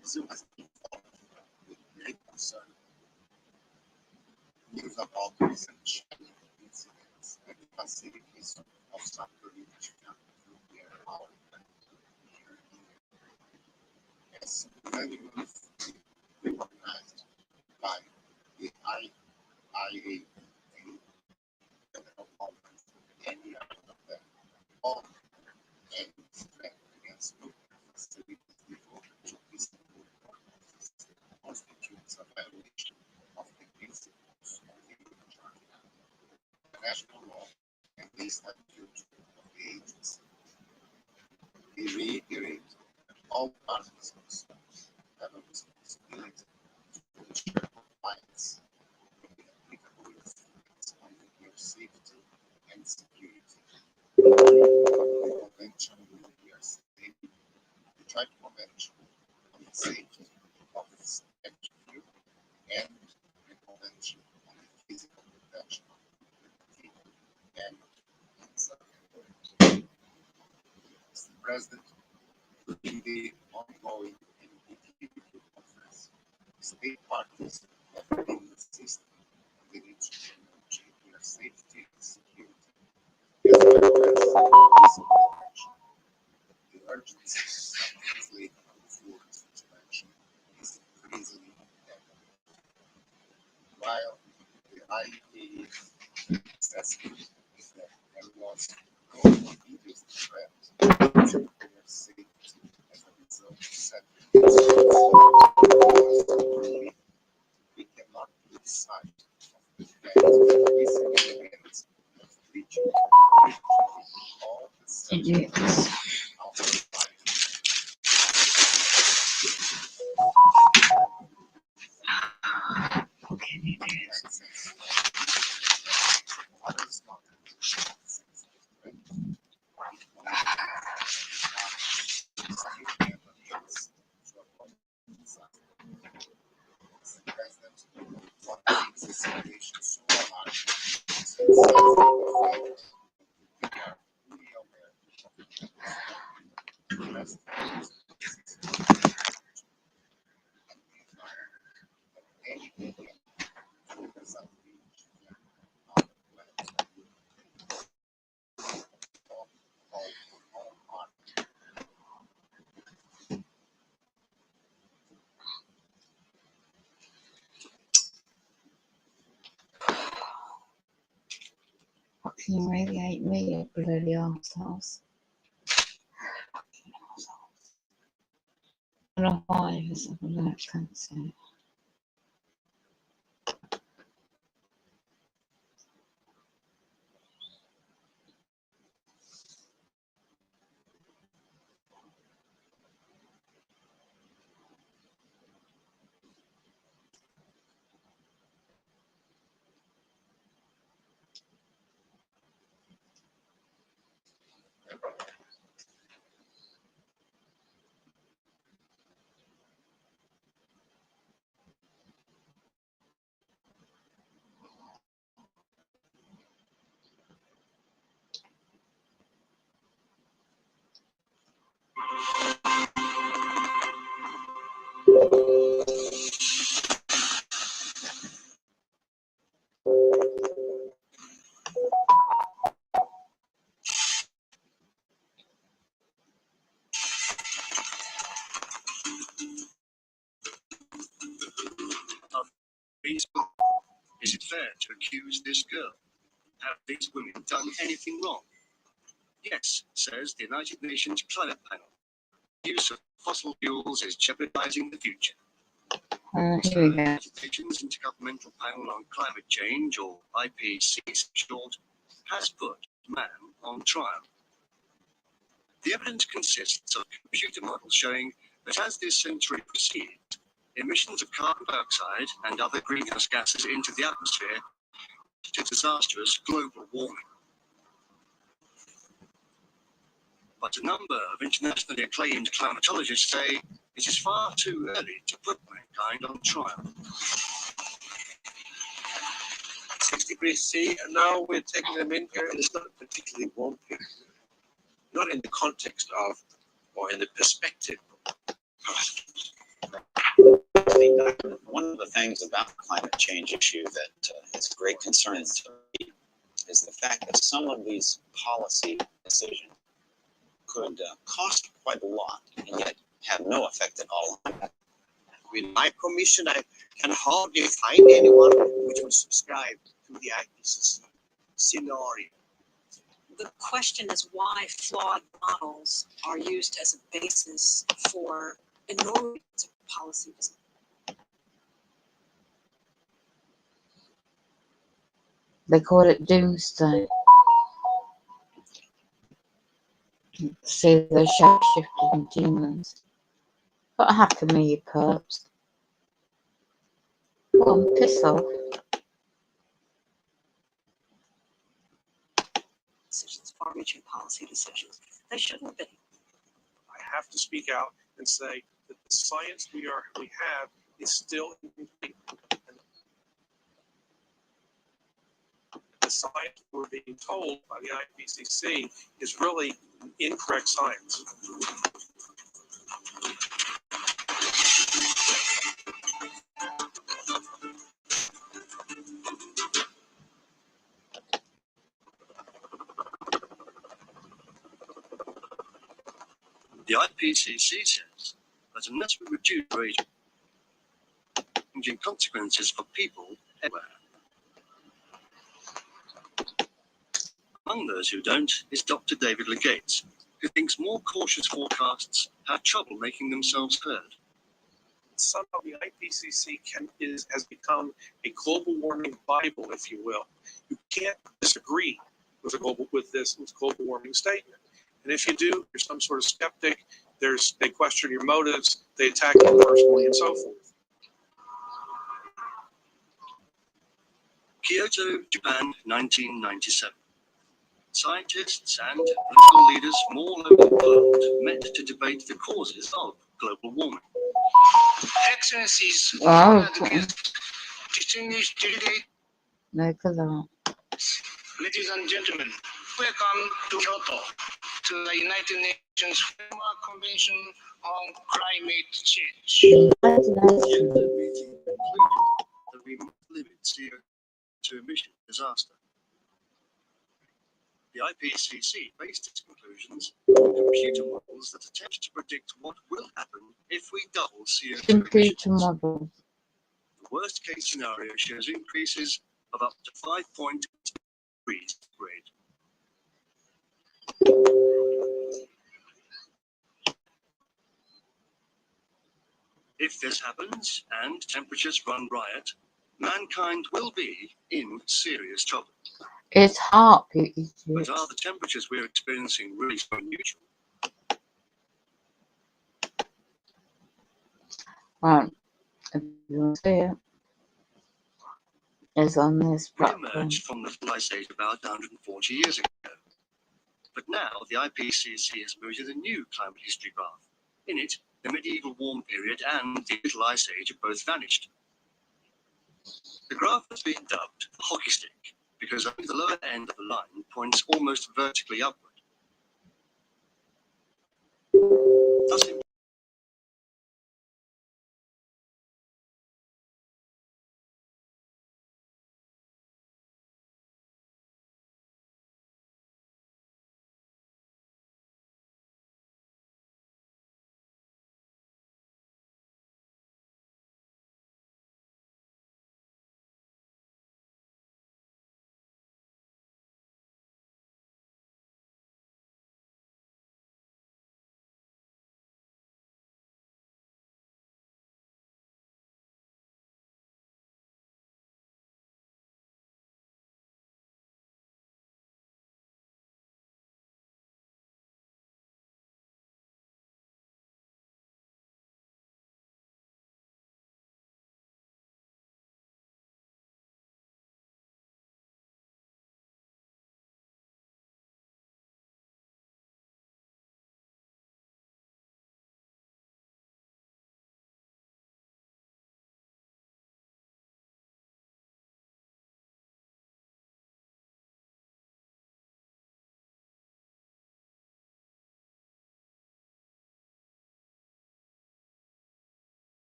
Brazil has been followed with great concern news about recent Chinese incidents at the facilities of South Korean nuclear power plant. As unanimously recognized by the IAEA, federal government, and the other of them, all and threat against nuclear facilities devoted to peaceful purposes constitutes a violation of the principles of the human rights, international law, and the statute of the agency. We reiterate that all parties concerned have a responsibility to ensure compliance with the applicable instruments on nuclear safety and security. The Convention on Nuclear Safety, the Joint Convention on the Safety of Spectrum Fuel, and the Convention on the Physical Protection of Nuclear and Mr. President, in the ongoing NPT conference, state parties have been insisting on the need to promote nuclear safety and security, as well as peaceful protection. The urgency of translating the force intervention is increasingly evident. While the IAEA assessment is that there was no immediate threat to nuclear safety as a result of setting Fucking radiate me, you bloody arseholes. Fucking arseholes. I don't know why this is a black cancer. Is it fair to accuse this girl? Have these women done anything wrong? Yes, says the United Nations Climate Panel. Use of fossil fuels is jeopardizing the future. Here we The go. United Nations Intergovernmental Panel on Climate Change, or IPCC short, has put man on trial. The evidence consists of computer models showing that as this century proceeds, emissions of carbon dioxide and other greenhouse gases into the atmosphere to disastrous global warming. But a number of internationally acclaimed climatologists say it is far too early to put mankind on trial. 6 degrees C, and now we're taking them in here, and it's not a particularly warm period. Not in the context of, or in the perspective of. One of the things about the climate change issue that is a great concern to me is the fact that some of these policy decisions could cost quite a lot and yet have no effect at all. With my commission, I can hardly find anyone which would subscribe to the IPCC scenario. The question is why flawed models are used as a basis for enormous policy decisions. They call it doomsday. See the shape-shifting demons. What happened to me, you perps? Go on, piss off. Decisions, far-reaching policy decisions. They shouldn't be. I have to speak out and say that the science we have is still incomplete. The science we're being told by the IPCC is really incorrect science. The IPCC says that unless we reduce ranging consequences for people everywhere. Among those who don't is Dr. David Legates, who thinks more cautious forecasts have trouble making themselves heard. Somehow the IPCC has become a global warming Bible, if you will. You can't disagree with this global warming statement. And if you do, you're some sort of skeptic. They question your motives. They attack you personally, and so forth. Kyoto, Japan, 1997. Scientists and political leaders from all over the world met to debate the causes of global warming. Excellencies, Wow. distinguished delegates, Look at that. ladies and gentlemen, welcome to Kyoto to the United Nations Framework Convention on Climate Change. The meeting concluded that we must limit CO2 emission disaster. The IPCC based its conclusions on computer models that attempt to predict what will happen if we double CO2 Computer emissions. model. The worst case scenario shows increases of up to 5.8 degrees grade. If this happens and temperatures run riot, mankind will be in serious trouble. It's hot, you But idiot. are the temperatures we're experiencing really so unusual? Right. If you want to see it, it's on this We platform. emerged from the ice age about 140 years ago. But now the IPCC has moved to the new climate history graph. In it, the medieval warm period and the little ice age have both vanished. The graph has been dubbed the hockey stick because only the lower end of the line points almost vertically upwards.